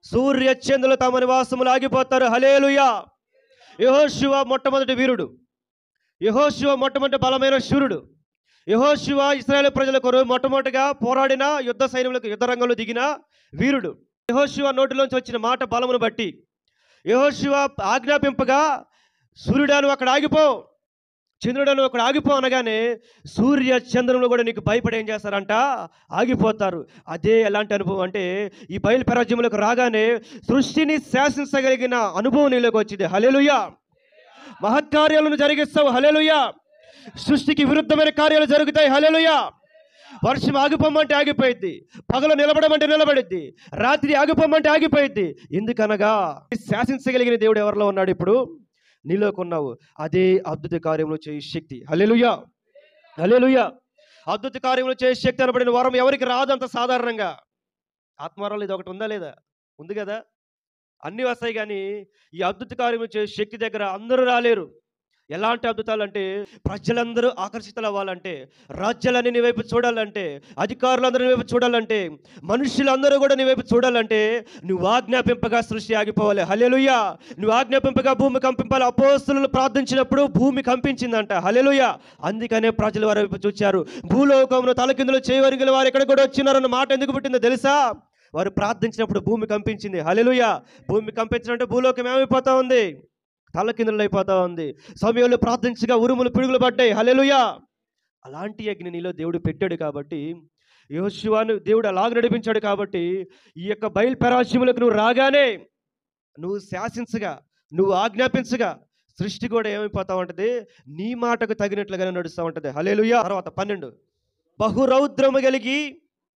సూర్య చంద్రులు తమ నివాసములు ఆగిపోతారు. హల్లెలూయా. యెహోషువ మొట్టమొదటి వీరుడు. యెహోషువ మొట్టమొదటి బలమైన శూరుడు. యెహోషువ ఇశ్రాయేలు ప్రజల కొరకు మొట్టమొదటిగా పోరాడిన యుద్ధ సైన్యములకు యుద్ధ రంగంలో దిగిన వీరుడు. యెహోషువ నోటిలోంచి వచ్చిన మాట బలమును బట్టి యెహోషువ ఆజ్ఞాపింపగా సూర్యుడాను అక్కడ ఆగిపో, చంద్రుడను అక్కడ ఆగిపో అనగానే సూర్య చంద్రులు కూడా నీకు భయపడి ఏం చేస్తారంట? ఆగిపోతారు. అదే ఎలాంటి అనుభవం అంటే, ఈ బయలు పరాజ్యములకు రాగానే సృష్టిని శాసించగలిగిన అనుభవం నీలోకి వచ్చింది. హల్లెలూయా. మహత్కార్యాలను జరిగిస్తావు. హల్లెలూయా. సృష్టికి విరుద్ధమైన కార్యాలు జరుగుతాయి. హల్లెలూయా. వర్షం ఆగిపోమంటే ఆగిపోయిద్ది, పగలు నిలబడమంటే నిలబడిద్ది, రాత్రి ఆగిపోమంటే ఆగిపోయిద్ది. ఎందుకనగా శాసించగలిగిన దేవుడు ఎవరిలో ఉన్నాడు? ఇప్పుడు నీలోకి ఉన్నావు. అదే అద్భుత కార్యములు చేయ శక్తి. హల్లెలూయా. హల్లెలూయా. అద్భుత కార్యములు చేయ శక్తి అనబడిన వరం ఎవరికి రాదు అంత సాధారణంగా. ఆత్మవరాలు ఇది ఒకటి ఉందా లేదా? ఉంది కదా. అన్నీ వస్తాయి, కానీ ఈ అద్భుత కార్యములు చేయ శక్తి దగ్గర అందరూ రాలేరు. ఎలాంటి అద్భుతాలు అంటే, ప్రజలందరూ ఆకర్షితులు అవ్వాలంటే, రాజ్యాలన్నీ నీ వైపు చూడాలంటే, అధికారులందరూ నీ వైపు చూడాలంటే, మనుషులందరూ కూడా నీ వైపు చూడాలంటే నువ్వు ఆజ్ఞాపింపగా సృష్టి ఆగిపోవాలి. హల్లెలూయా. నువ్వు ఆజ్ఞాపింపగా భూమి కంపింపాలి. అపోస్తలులు ప్రార్థించినప్పుడు భూమి కంపించిందంట. హల్లెలూయా. అందుకనే ప్రజలు వారి వైపు చూచారు. భూలోకమును తలకిందులు చేయవరిగిన వారు ఎక్కడ కూడా వచ్చినారన్న మాట ఎందుకు పుట్టిందో తెలుసా? వారు ప్రార్థించినప్పుడు భూమి కంపించింది. హల్లెలూయా. భూమి కంపించినట్టే భూలోకం ఏమైపోతా ఉంది? తలకిందులు అయిపోతా ఉంది. సమయంలో ప్రార్థించగా ఉరుములు పిడుగులు పడ్డాయి. హల్లెలూయా. అలాంటి అగ్ని నీలో దేవుడు పెట్టాడు కాబట్టి, యెహోషువను దేవుడు అలాగ నడిపించాడు కాబట్టి, ఈ యొక్క బయలు పెరాజ్యములకు నువ్వు రాగానే, నువ్వు శాసించగా, నువ్వు ఆజ్ఞాపించగా సృష్టి కూడా ఏమైపోతా ఉంటుంది? నీ మాటకు తగినట్లుగానే నడుస్తూ ఉంటుంది. హల్లెలూయా. తర్వాత 12 బహురౌద్రము కలిగి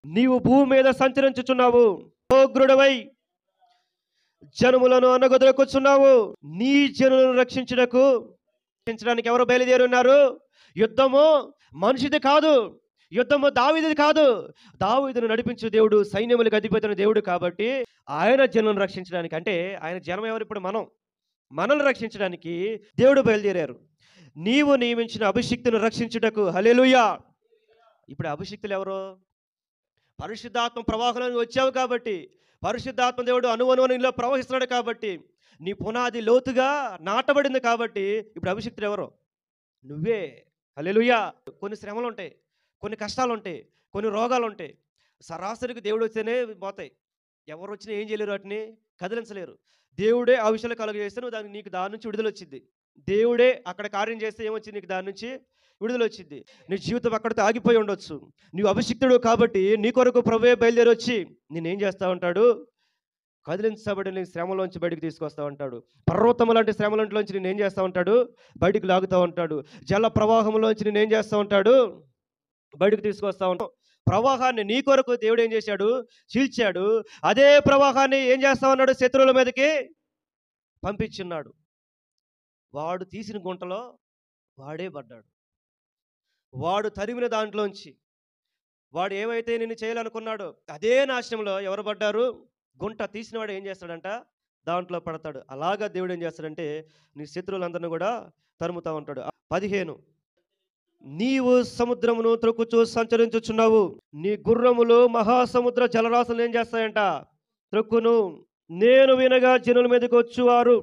నీవు భూమి మీద సంచరించుచున్నావు. ఉగ్రుడవై జనములను అనగొదలకొచ్చున్నావు. నీ జనులను రక్షించడానికి ఎవరు బయలుదేరి ఉన్నారు? యుద్ధము మనిషిది కాదు, యుద్ధము దావీదుది కాదు. దావీదును నడిపించే దేవుడు, సైన్యములకు అధిపతి దేవుడు కాబట్టి ఆయన జనులను రక్షించడానికి, అంటే ఆయన జనం ఎవరు? ఇప్పుడు మనల్ని రక్షించడానికి దేవుడు బయలుదేరారు. నీవు నియమించిన అభిషిక్తును రక్షించుటకు. హల్లెలూయా. ఇప్పుడు అభిషిక్తులు ఎవరు? పరిశుద్ధాత్మ ప్రవాహంలో వచ్చావు కాబట్టి, పరిశుద్ధాత్మ దేవుడు అణువణువున నీలో ప్రవహిస్తున్నాడు కాబట్టి, నీ పునాది లోతుగా నాటబడింది కాబట్టి ఇప్పుడు అభిషిక్తులు ఎవరు? నువ్వే. హల్లెలూయా. కొన్ని శ్రమలు ఉంటాయి, కొన్ని కష్టాలు ఉంటాయి, కొన్ని రోగాలు ఉంటాయి. సరాసరికి దేవుడు వస్తేనే పోతాయి. ఎవరు వచ్చినా ఏం చేయలేరు, వాటిని కదిలించలేరు. దేవుడే ఆ విషయాలు కలుగజేస్తే నువ్వు నీకు దాని నుంచి విడుదల వచ్చింది. దేవుడే అక్కడ కార్యం చేస్తే ఏమొచ్చింది? నీకు దాని నుంచి విడుదల వచ్చింది. నీ జీవితం అక్కడితో ఆగిపోయి ఉండొచ్చు. నువ్వు అభిషిక్తుడు కాబట్టి నీ కొరకు ప్రభువే బయలుదేరి వచ్చి నేనేం చేస్తా ఉంటాడు? కదిలించబడిన శ్రమలోంచి బయటికి తీసుకొస్తా ఉంటాడు. పర్వతము లాంటి శ్రమలోంచి నేను ఏం చేస్తూ ఉంటాడు? బయటికి లాగుతూ ఉంటాడు. జల ప్రవాహంలోంచి నేను ఏం చేస్తూ ఉంటాడు? బయటకు తీసుకొస్తా ఉంటాడు. ప్రవాహాన్ని నీ కొరకు దేవుడు ఏం చేశాడు? చీల్చాడు. అదే ప్రవాహాన్ని ఏం చేస్తా ఉన్నాడు? శత్రువుల మీదకి పంపించున్నాడు. వాడు తీసిన గుంటలో వాడే పడ్డాడు. వాడు తరిమిన దాంట్లోంచి వాడు ఏమైతే నిన్ను చేయాలనుకున్నాడో అదే నాశనంలో ఎవరు పడ్డారు? గుంట తీసినవాడు ఏం చేస్తాడంట? దాంట్లో పడతాడు. అలాగా దేవుడు ఏం చేస్తాడంటే నీ శత్రువులందరిని కూడా తరుముతా ఉంటాడు. 15 నీవు సముద్రమును త్రొక్కుచు సంచరించుచున్నావు. నీ గుర్రములు మహాసముద్ర జలరాశులు ఏం చేస్తాయంట? త్రొక్కును. నేను వినగా జనుల మీదకి వచ్చువారు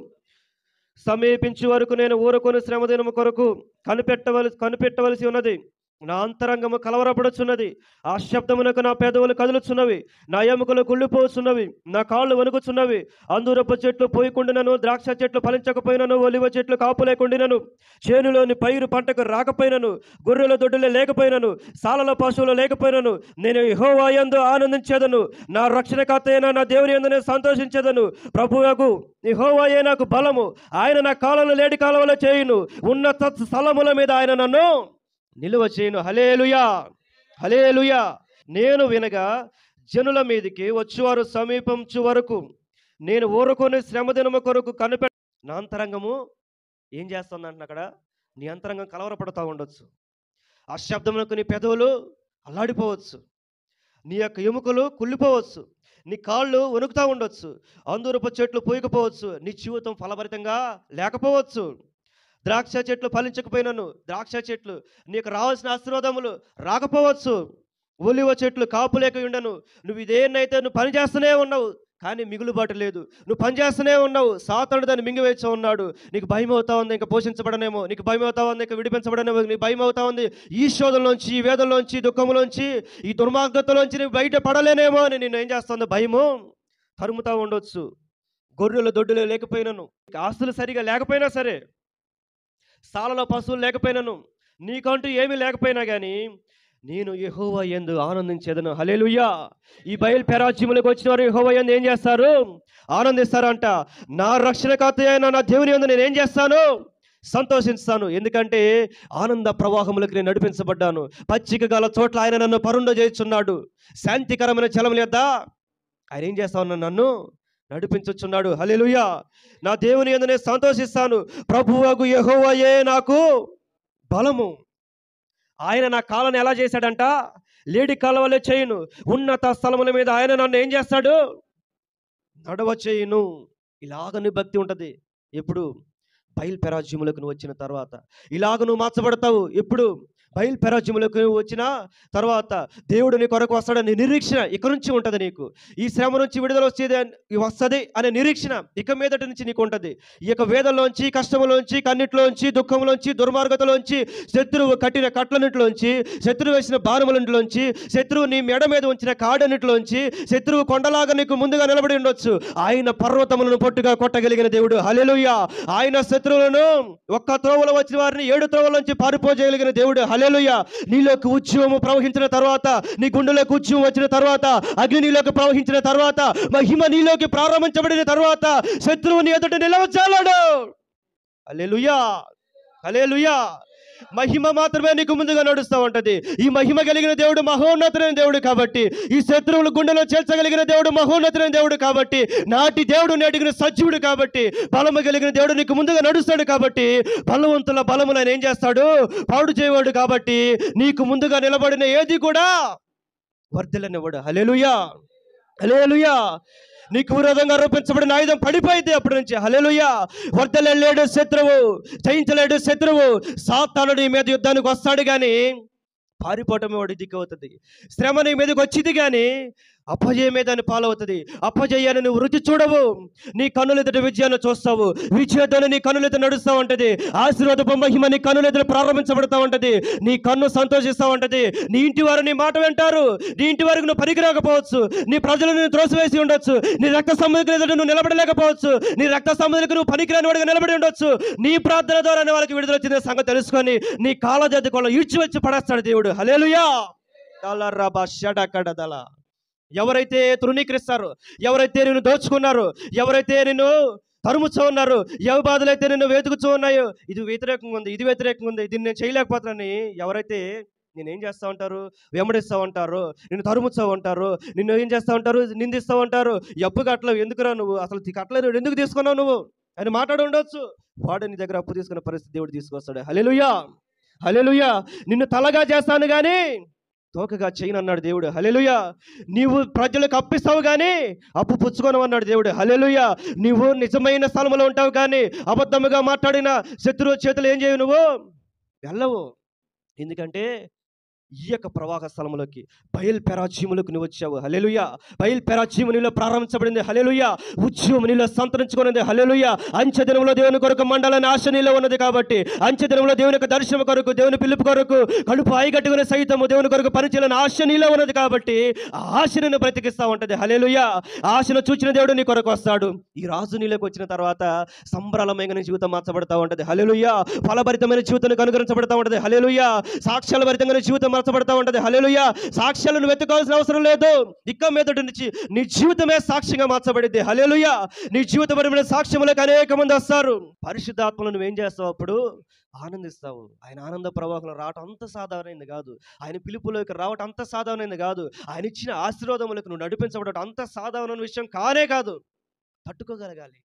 సమీపించు వరకు నేను ఊరుకొని శ్రమదినము కొరకు కనిపెట్టవలసి ఉన్నది. నా అంతరంగము కలవరపడుచున్నది. ఆ శబ్దమునకు నా పెదవులు కదులుచున్నవి. నా ఎముకలు కుళ్ళిపోతున్నవి. నా కాళ్ళు వణుకుచున్నవి. అంజూరపు చెట్లు పోయకుండినను, ద్రాక్ష చెట్లు ఫలించకపోయినను, ఒలివ చెట్లు కాపు లేకుండినను, చేనులోని పైరు పంటకు రాకపోయినను, గొర్రెల దొడ్డులే లేకపోయినను, సాలల పశువులు లేకపోయినను, నేను యెహోవా యందు ఆనందించేదను. నా రక్షణకర్త అయిన నా దేవుని యందు నేను సంతోషించేదను. ప్రభువుకు యెహోవాయే నాకు బలము. ఆయన నా కాళ్ళను లేడి కాలవలో చేయును. ఉన్నత స్థలముల మీద ఆయన నన్ను నిలువ చేయను. హల్లెలూయా, హల్లెలూయా. నేను వినగా జనుల మీదికి వచ్చువారు సమీపించు వరకు నేను ఊరుకొని శ్రమదినము కొరకు నా అంతరంగము ఏం చేస్తుందంటే అక్కడ నీ అంతరంగం కలవరపడుతూ ఉండొచ్చు. ఆ శబ్దమునకు నీ పెదవులు అల్లాడిపోవచ్చు. నీ యొక్క ఎముకలు కుళ్ళిపోవచ్చు. నీ కాళ్ళు వణుకుతూ ఉండొచ్చు. అంజూరపు చెట్లు పూయకపోవచ్చు. నీ జీవితం ఫలభరితంగా లేకపోవచ్చు. ద్రాక్ష చెట్లు ఫలించకపోయినను, ద్రాక్ష చెట్లు నీకు రావాల్సిన ఆశీర్వాదములు రాకపోవచ్చు. ఒలివ చెట్లు కాపు లేక ఉండను. నువ్వు ఇదేనైతే నువ్వు పని చేస్తూనే ఉన్నావు, కానీ మిగులుబాటు లేదు. నువ్వు పని చేస్తూనే ఉన్నావు, సాతానుడు దాన్ని మింగివేస్తూ ఉన్నాడు. నీకు భయం అవుతా ఉంది ఇంకా పోషించబడనేమో, నీకు భయం అవుతా ఉంది ఇంకా విడిపించబడనేమో, నీకు భయం అవుతా ఉంది ఈ శోధంలోంచి, ఈ వేదనలోంచి, దుఃఖంలోంచి, ఈ దుర్మార్గతలోంచి నీకు బయట పడలేనేమో అని నేను ఏం చేస్తుంది? భయము తరుముతూ ఉండొచ్చు. గొర్రెలు దొడ్డులు లేకపోయినను, ఆస్తులు సరిగా లేకపోయినా సరే, సాలలో పశువులు లేకపోయినను, నీకంటూ ఏమీ లేకపోయినా కానీ నేను యెహోవా యందు ఆనందించేదను. హల్లెలూయా. ఈ బయలు పెరాజ్యములకు వచ్చిన వారు యెహోవా యందు ఏం చేస్తారు? ఆనందిస్తారంట. నా రక్షణకర్త అయిన నా దేవుని యందు నేను ఏం చేస్తాను? సంతోషిస్తాను. ఎందుకంటే ఆనంద ప్రవాహములకు నేను నడిపించబడ్డాను. పచ్చిక గల చోట్ల ఆయన నన్ను పరుండ చేస్తున్నాడు. శాంతికరమైన జలముల యొద్ద ఆయన ఏం చేస్తా ఉన్నాడు? నన్ను నడిపించుచున్నాడు. హల్లెలూయా. నా దేవుని యందు నేను సంతోషిస్తాను. ప్రభువగు యెహోవాయే నాకు బలము. ఆయన నా కాళ్ళను ఎలా చేశాడంట? లేడి కాలవలే చేయును. ఉన్నత స్థలముల మీద ఆయన నన్ను ఏం చేస్తాడు? నడవ చేయును. ఇలాగని భక్తి ఉంటుంది ఎప్పుడు? బయలు పెరాజ్యములకు నువ్వు వచ్చిన తర్వాత ఇలాగ నువ్వు మార్చబడతావు. ఎప్పుడు? బయలు పెరాజ్యములకు వచ్చిన తర్వాత దేవుడు నీ కొరకు వస్తాడని నిరీక్షణ ఇక నుంచి ఉంటుంది నీకు. ఈ శ్రమ నుంచి విడుదల వస్తుంది అనే నిరీక్షణ ఇక మీదటి నుంచి నీకు ఉంటుంది. ఈ యొక్క వేదనలోంచి, కష్టములోంచి, కన్నిటిలోంచి, దుఃఖంలోంచి, దుర్మార్గతలోంచి, శత్రువు కట్టిన కట్లన్నిటిలోంచి, శత్రువు వేసిన బాణములన్నిటిలోంచి, శత్రువు నీ మెడ మీద ఉంచిన కాడన్నిటిలోంచి, శత్రువు కొండలాగా నీకు ముందుగా నిలబడి ఉండొచ్చు. ఆయన పర్వతములను పొట్టుగా కొట్టగలిగిన దేవుడు. హల్లెలూయా. ఆయన శత్రువులను ఒక్క త్రోవలో వచ్చిన వారిని 7 త్రోవల నుంచి పారిపోజేయగలిగిన దేవుడు. హల్లెలూయా. నీలోకి ఉద్యమము ప్రవహించిన తర్వాత, నీ గుండెలోకి ఉద్యమం వచ్చిన తర్వాత, అగ్ని నీలోకి ప్రవహించిన తర్వాత, మహిమ నీలోకి ప్రారంభించబడిన తర్వాత శత్రువు నీ ఎదుట నిలవజాలడు. హల్లెలూయా, హల్లెలూయా. మహిమ మాత్రమే నీకు ముందుగా నడుస్తూ ఉంటది. ఈ మహిమ కలిగిన దేవుడు మహోన్నతుడైన దేవుడు కాబట్టి, ఈ శత్రువుల గుండెలో చేర్చగలిగిన దేవుడు మహోన్నతుడైన దేవుడు కాబట్టి, నాటి దేవుడు నేటికి సజీవుడు కాబట్టి, బలము కలిగిన దేవుడు నీకు ముందుగా నడుస్తాడు కాబట్టి, బలవంతుల బలమును ఆయన ఏం చేస్తాడు? పాడు చేయవాడు కాబట్టి నీకు ముందుగా నిలబడిన ఏది కూడా వర్ధిల్లనివ్వడు. హల్లెలూయా, హల్లెలూయా. నీకు విరోధంగా రూపించబడిన ఆయుధం పడిపోయింది అప్పటి నుంచి. హల్లెలూయా. వర్ధిల్లలేడు శత్రువు, జయించలేడు శత్రువు. సాతానుడు నీ మీద యుద్ధానికి వస్తాడు కానీ పారిపోవటమే వాడి దిక్కు అవుతుంది. శ్రమ నీ మీదకి వచ్చింది కానీ అపజయమే దాన్ని పాలవుతుంది. అపజయాన్ని నువ్వు రుచి చూడవు. నీ కన్నులెదుట విజయాన్ని చూస్తావు. విజయతోనే నీ కన్నులెదుట నడుస్తూ ఉంటుంది. ఆశీర్వాదపు మహిమ నీ కన్నులెదుట ప్రారంభించబడుతూ ఉంటుంది. నీ కన్ను సంతోషిస్తూ ఉంటుంది. నీ ఇంటి వారు నీ మాట వింటారు. నీ ఇంటి వారికి నువ్వు పనికిరాకపోవచ్చు. నీ ప్రజలను త్రోసివేసి ఉండొచ్చు. నీ రక్త సంబంధికుల ఎదుట నువ్వు నిలబడలేకపోవచ్చు. నీ రక్త సంబంధికులు నువ్వు పనికిరాని వాడిగా నిలబడి ఉండొచ్చు. నీ ప్రార్థన ద్వారానే వాళ్ళకి విడుదల వచ్చిన సంగతి తెలుసుకొని నీ కాళ్ళ జద్దుకోళ్ళ ఈడ్చి వచ్చి పడేస్తాడు దేవుడు. హల్లెలూయా. ఎవరైతే తృణీకరిస్తారో, ఎవరైతే నిన్ను దోచుకున్నారో, ఎవరైతే నిన్ను తరుముచూ ఉన్నారు, ఏ బాధలు అయితే నిన్ను వెతుకుతూ ఉన్నాయో, ఇది వ్యతిరేకంగా ఉంది, ఇది వ్యతిరేకంగా ఉంది, దీన్ని నేను చేయలేకపోతున్నానని ఎవరైతే నేనేం చేస్తూ ఉంటారు? వెంబడిస్తూ ఉంటారు, నిన్ను తరుముతూ ఉంటారు, నిన్ను ఏం చేస్తూ ఉంటారు? నిందిస్తూ ఉంటారు. అప్పు కట్టలేవు, ఎందుకురా నువ్వు అసలు కట్టలేదు, ఎందుకు తీసుకున్నావు నువ్వు అని మాట్లాడి ఉండొచ్చు. వాడు నీ దగ్గర అప్పు తీసుకున్న పరిస్థితి దేవుడు తీసుకొస్తాడు. హల్లెలూయా, హల్లెలూయా. నిన్ను తలగా చేస్తాను కానీ తోకగా చేయను అన్నాడు దేవుడు. హల్లెలూయా. నీవు ప్రజలకు అప్పిస్తావు కానీ అప్పు పుచ్చుకోను అన్నాడు దేవుడు. హల్లెలూయా. నీవు నిజమైన స్థలంలో ఉంటావు కానీ అబద్ధముగా మాట్లాడిన శత్రువు చేతులు ఏం చేయవు, నువ్వు వెళ్ళవు. ఎందుకంటే ఈ యొక్క ప్రవాహ స్థలంలోకి బయలు పెరాజీములకు నువ్వు వచ్చావు. హల్లెలూయా. బయలు పెరాజీము నీలో ప్రారంభించబడింది. హల్లెలూయా. ఉద్యమం నీలో సంతరించుకున్నది. హల్లెలూయా. అంచె దినంలో దేవుని కొరకు మండలని ఆశ నీలో ఉన్నది కాబట్టి అంచె దినంలో దేవుని యొక్క దర్శనం కొరకు, దేవుని పిలుపు కొరకు, కడుపు ఆయిగట్టుకునే సైతము దేవుని కొరకు పరిచయం ఆశ నీలో ఉన్నది కాబట్టి ఆ ఆశను బ్రతికిస్తా ఉంటది. హల్లెలూయా. ఆశను చూచిన దేవుడు నీ కొరకు వస్తాడు. ఈ రాజు నీలోకి వచ్చిన తర్వాత సంబరాలమైన జీవితం మార్చబడతా ఉంటది. హల్లెలూయా. ఫలభరితమైన జీవితానికి అనుగ్రహించబడతా ఉంటది. హల్లెలూయా. సాక్ష్యాల భరితమైన జీవితం మార్చబడతా ఉంటది. హల్లెలూయా. సాక్ష్యాలను వెతుకోవాల్సిన అవసరం లేదు. ఇక మీదటి నుంచి నీ జీవితమే సాక్ష్యంగా మార్చబడింది. హల్లెలూయా. నీ జీవితపరమైన సాక్ష్యములకు అనేక మంది వస్తారు. పరిశుద్ధాత్మను నువ్వేం చేస్తావు? అప్పుడు ఆనందిస్తావు. ఆయన ఆనంద ప్రవాహంలో రావటం అంత సాధారణమైంది కాదు. ఆయన పిలుపులోకి రావటం అంత సాధారణమైంది కాదు. ఆయన ఇచ్చిన ఆశీర్వాదములకు నువ్వు నడిపించబడటం అంత సాధారణమైన విషయం కానే కాదు. తట్టుకోగలగాలి.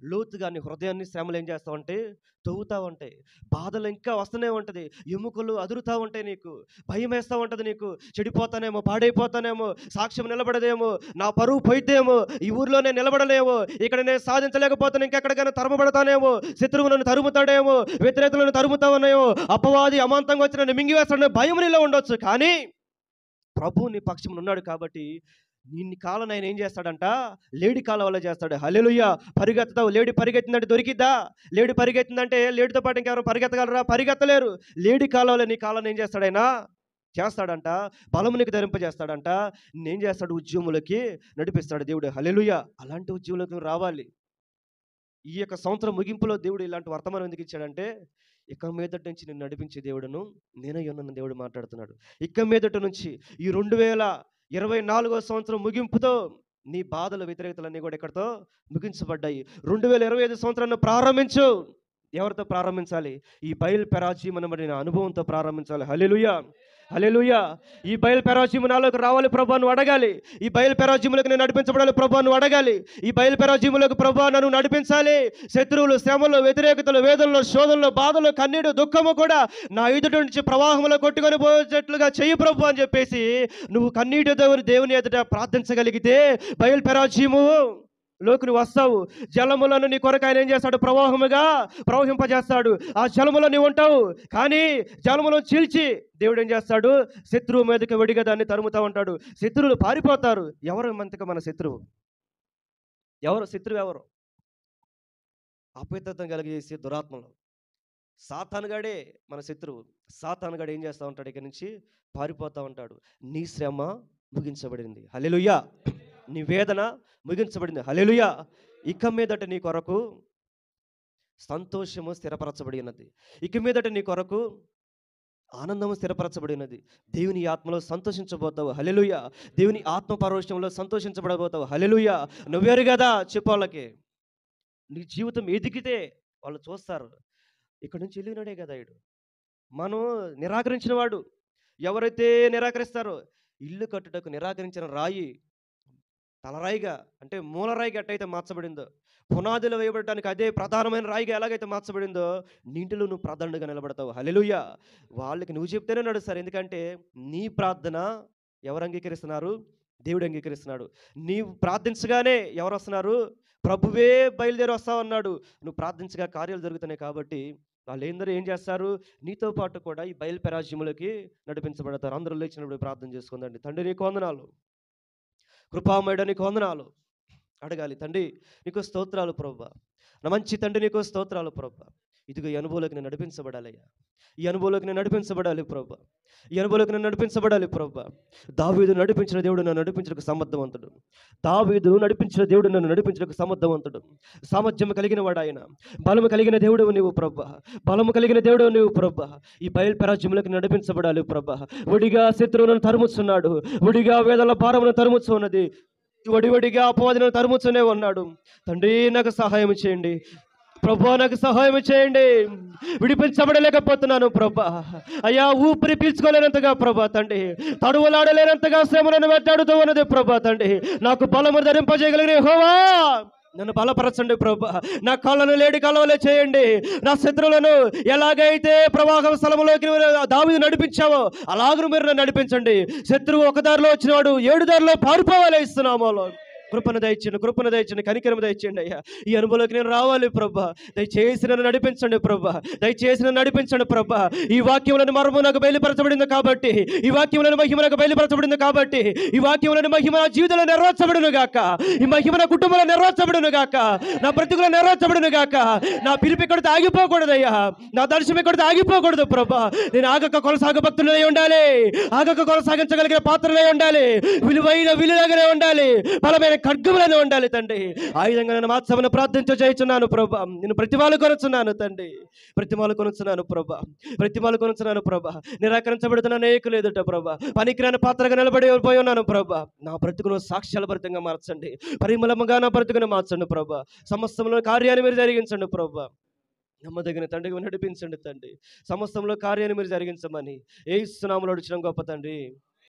లోతుగా నీ హృదయాన్ని శ్రమలు ఏం చేస్తావంటే తవ్వుతూ ఉంటాయి. బాధలు ఇంకా వస్తూనే ఉంటుంది. ఎముకలు అదురుతూ ఉంటాయి. నీకు భయం వేస్తూ ఉంటుంది. నీకు చెడిపోతానేమో, పాడైపోతానేమో, సాక్ష్యం నిలబడదేమో, నా పరువు పోయిద్దేమో, ఈ ఊర్లో నేను నిలబడలేమో, ఇక్కడ నేను సాధించలేకపోతాను, ఇంకెక్కడికైనా తరమబడతానేమో, శత్రువు నన్ను తరుముతాడేమో, వ్యతిరేకులను తరుముతావనేమో, అపవాది అమాంతంగా వచ్చి నన్ను మింగివేస్తాడనే భయం నీలో ఉండొచ్చు. కానీ ప్రభువు నీ పక్షమున ఉన్నాడు కాబట్టి నిన్ను కాలం ఆయన ఏం చేస్తాడంట? లేడి కాలం వల్ల చేస్తాడు. హల్లెలూయా. పరిగెత్తుతావు. లేడి పరిగెత్తిందంటే దొరికిద్దా? లేడి పరిగెత్తిందంటే లేడితో పాటు ఇంకెవరు పరిగెత్తగలరా? పరిగెత్తలేరు. లేడి కాలంలో నీ కాలం ఏం చేస్తాడైనా చేస్తాడంట. బలము నీకు ధరింపజేస్తాడంట. నేనేం చేస్తాడు? ఉద్యములకి నడిపిస్తాడు దేవుడు. హల్లెలూయా. అలాంటి ఉద్యములకు నువ్వు రావాలి. ఈ యొక్క సంవత్సరం ముగింపులో దేవుడు ఇలాంటి వర్తమానం ఎందుకు ఇచ్చాడంటే ఇక మీదటి నుంచి నేను నడిపించే దేవుడును నేనే ఉన్న దేవుడు మాట్లాడుతున్నాడు. ఇక మీదటి నుంచి ఈ 2024 సంవత్సరం ముగింపుతో నీ బాధల వ్యతిరేకతలన్నీ కూడా ఎక్కడితో ముగించబడ్డాయి. 2025 సంవత్సరాన్ని ప్రారంభించు. ఎవరితో ప్రారంభించాలి? ఈ బయలు పెరాజీమనబడిన అనుభవంతో ప్రారంభించాలి. హల్లెలూయా. హల్లెలూయా. ఈ బయలు పెరాజీము నాలోకి రావాలి ప్రభువా నువ్వు అడగాలి. ఈ బయలు పెరాజీములకు నేను నడిపించబడాలి ప్రభువా నువ్వు అడగాలి. ఈ బయలు పెరాజీములకు ప్రభువా నన్ను నడిపించాలి. శత్రువులు, శ్రమలు, వ్యతిరేకతలు, వేదనలు, శోధనలు, బాధలు, కన్నీడు, దుఃఖము కూడా నా ఎదుట నుంచి ప్రవాహంలో కొట్టుకొని పోయేటట్లుగా చెయ్యి ప్రభువా అని చెప్పేసి నువ్వు కన్నీటి దేవుని ఎదుట ప్రార్థించగలిగితే బయలు పెరాజీము లోకి నువ్వు వస్తావు. జలములను నీ కొరకు ఆయన ఏం చేస్తాడు? ప్రవాహముగా ప్రవహింపజేస్తాడు. ఆ జలములో నీవు ఉంటావు. కానీ జలములను చీల్చి దేవుడు ఏం చేస్తాడు? శత్రువు మీదకి వెడిగా దాన్ని తరుముతూ ఉంటాడు. శత్రువులు పారిపోతారు. ఎవరు మంతక మన శత్రువు? శత్రువు ఎవరు? అపవిత్రతను కలిగేసే దురాత్మలు. సాతానుగాడే మన శత్రువు. సాతానుగాడు ఏం చేస్తూ ఉంటాడు? ఇక్కడి నుంచి పారిపోతూ ఉంటాడు. నీ శ్రమ ముగించబడింది. హల్లెలూయా. నీ వేదన ముగించబడింది. హల్లెలూయా. ఇక మీదట నీ కొరకు సంతోషము స్థిరపరచబడి ఉన్నది. ఇక మీదట నీ కొరకు ఆనందము స్థిరపరచబడి ఉన్నది. దేవుని ఆత్మలో సంతోషించబోతావు. హల్లెలూయా. దేవుని ఆత్మ పరవశంలో సంతోషించబడబోతావు. హల్లెలూయా. నువ్వేరు కదా చెప్పు వాళ్ళకి. నీ జీవితం ఎదిగితే వాళ్ళు చూస్తారు. ఇక్కడ నుంచి వెళ్ళినాడే కదా వీడు. మనం నిరాకరించిన వాడు. ఎవరైతే నిరాకరిస్తారో ఇల్లు కట్టుటకు నిరాకరించిన రాయి తలరాయిగా అంటే మూలరాయిగా ఎట్టయితే మార్చబడిందో, పునాదులు వేయబడటానికి అదే ప్రధానమైన రాయిగా ఎలాగైతే మార్చబడిందో నీటిలో నువ్వు ప్రార్థనగా నిలబడతావు. హల్లెలూయా. వాళ్ళకి నువ్వు చెప్తేనే నడుస్తారు. ఎందుకంటే నీ ప్రార్థన ఎవరు అంగీకరిస్తున్నారు? దేవుడు అంగీకరిస్తున్నాడు. నీవు ప్రార్థించగానే ఎవరు వస్తున్నారు? ప్రభువే బయలుదేరి వస్తావన్నాడు. నువ్వు ప్రార్థించగా కార్యాలు జరుగుతున్నాయి కాబట్టి వాళ్ళందరూ ఏం చేస్తారు? నీతో పాటు కూడా ఈ బయలు పెరాజ్యములకి నడిపించబడతారు. అందరూ లేచినప్పుడు ప్రార్థన చేసుకుందండి. తండ్రి నీకు వందనాలు, కృపామయుడ నీకు వందనాలు. అడగాలి. తండ్రి నీకు స్తోత్రాలు ప్రభువా. నా మంచి తండ్రి నీకు స్తోత్రాలు ప్రభువా. ఇదిగో ఈ అనుభవంలోకి నేను నడిపించబడాలయ్యా. ఈ అనుభవంలోకి నేను నడిపించబడాలి ప్రభువా. ఈ అనుభవంలోకి నేను నడిపించబడాలి ప్రభువా. దావీదు నడిపించిన దేవుడు నన్ను నడిపించడానికి సమర్థవంతుడు. దావీదు నడిపించిన దేవుడు నన్ను నడిపించడానికి సమర్థవంతుడు. సామర్థ్యం కలిగిన వాడు ఆయన. బలము కలిగిన దేవుడు నీవు ప్రభువా. బలము కలిగిన దేవుడు నీవు ప్రభువా. ఈ బయలు పెరాజ్యములకు నడిపించబడాలి ప్రభువా. ఒడిగా శత్రువులను తరుముచున్నాడు. ఒడిగా వేదల భారమును తరుముచున్నది. వడివడిగా అపవాదిని తరుముతూనే ఉన్నాడు. తండ్రి నాకు సహాయం చేయండి ప్రభా. నాకు సహాయం చేయండి. విడిపించబడలేకపోతున్నాను ప్రభా. అయ్యా ఊపిరి పీల్చుకోలేనంతగా ప్రభా తండ్రి, తడువులాడలేనంతగా శ్రమలను వెంటాడుతూ ఉన్నది ప్రభా తండ్రి. నాకు బలము ధరింపజేయగలిగిన యెహోవా నన్ను బలపరచండి ప్రభా. నా కాళ్ళను లేడి కాలువలే చేయండి. నా శత్రువులను ఎలాగైతే ప్రవాహం స్థలంలోకి దావీదు నడిపించావో అలాగను మీరు నన్ను నడిపించండి. శత్రువు ఒక దారిలో వచ్చినవాడు 7 దారిలో పారిపోవాలని ఇస్తున్నామో. కృపను దయచేయండి, కనికరం దయచేయండి అయ్యా. ఈ అనుభవంలోకి నేను రావాలి ప్రభా. దయచేసి నన్ను నడిపించండి ప్రభా. దయచేసి నన్ను నడిపించండి ప్రభా. ఈ వాక్యములను మర్మము నాకు బయలుపరచబడింది కాబట్టి, ఈ వాక్యములను మహిమ నాకు బయలుపరచబడింది కాబట్టి, ఈ వాక్యములను మహిమ నా జీవితంలో నెరవేర్చబడును గాక. ఈ మహిమ నా కుటుంబంలో నెరవేర్చబడును గాక. నా బ్రతుకులో నెరవేర్చబడును గాక. నా పిలుపు ఎక్కడితో ఆగిపోకూడదయ్యా. నా దర్శనం ఎక్కడితో ఆగిపోకూడదు ప్రభా. నేను ఆగక కొనసాగ భక్తులై ఉండాలి. ఆగక కొనసాగించగలిగిన పాత్రలై ఉండాలి. విలువైన విలువగానే ఉండాలి. బలమైన ఖడ్గములను ఉండాలి తండ్రి. ఆ విధంగా నేను మాత్సమను ప్రార్థించ చేయుచున్నాను ప్రభా. నేను ప్రతిమాలు కొనుచున్నాను తండ్రి. ప్రతిమాలు కొనుచున్నాను ప్రభా. నిరాకరించబడుతున్న అనేకులు ఎదుట ప్రభా. పనికిరాని పాత్రగా నిలబడి పోయి ఉన్నాను ప్రభా. నా బ్రతుకును సాక్ష్యాల భరితంగా మార్చండి. పరిమళముగా నా బ్రతుకును మార్చండి ప్రభా. సమస్తంలో కార్యాన్ని మీరు జరిగించండి ప్రభా. నమ్మదగిన తండ్రికి నడిపించండి తండ్రి. సమస్తంలో కార్యాన్ని మీరు జరిగించమని యేసు నామములో అడుగుచున్నాం గొప్ప తండ్రి.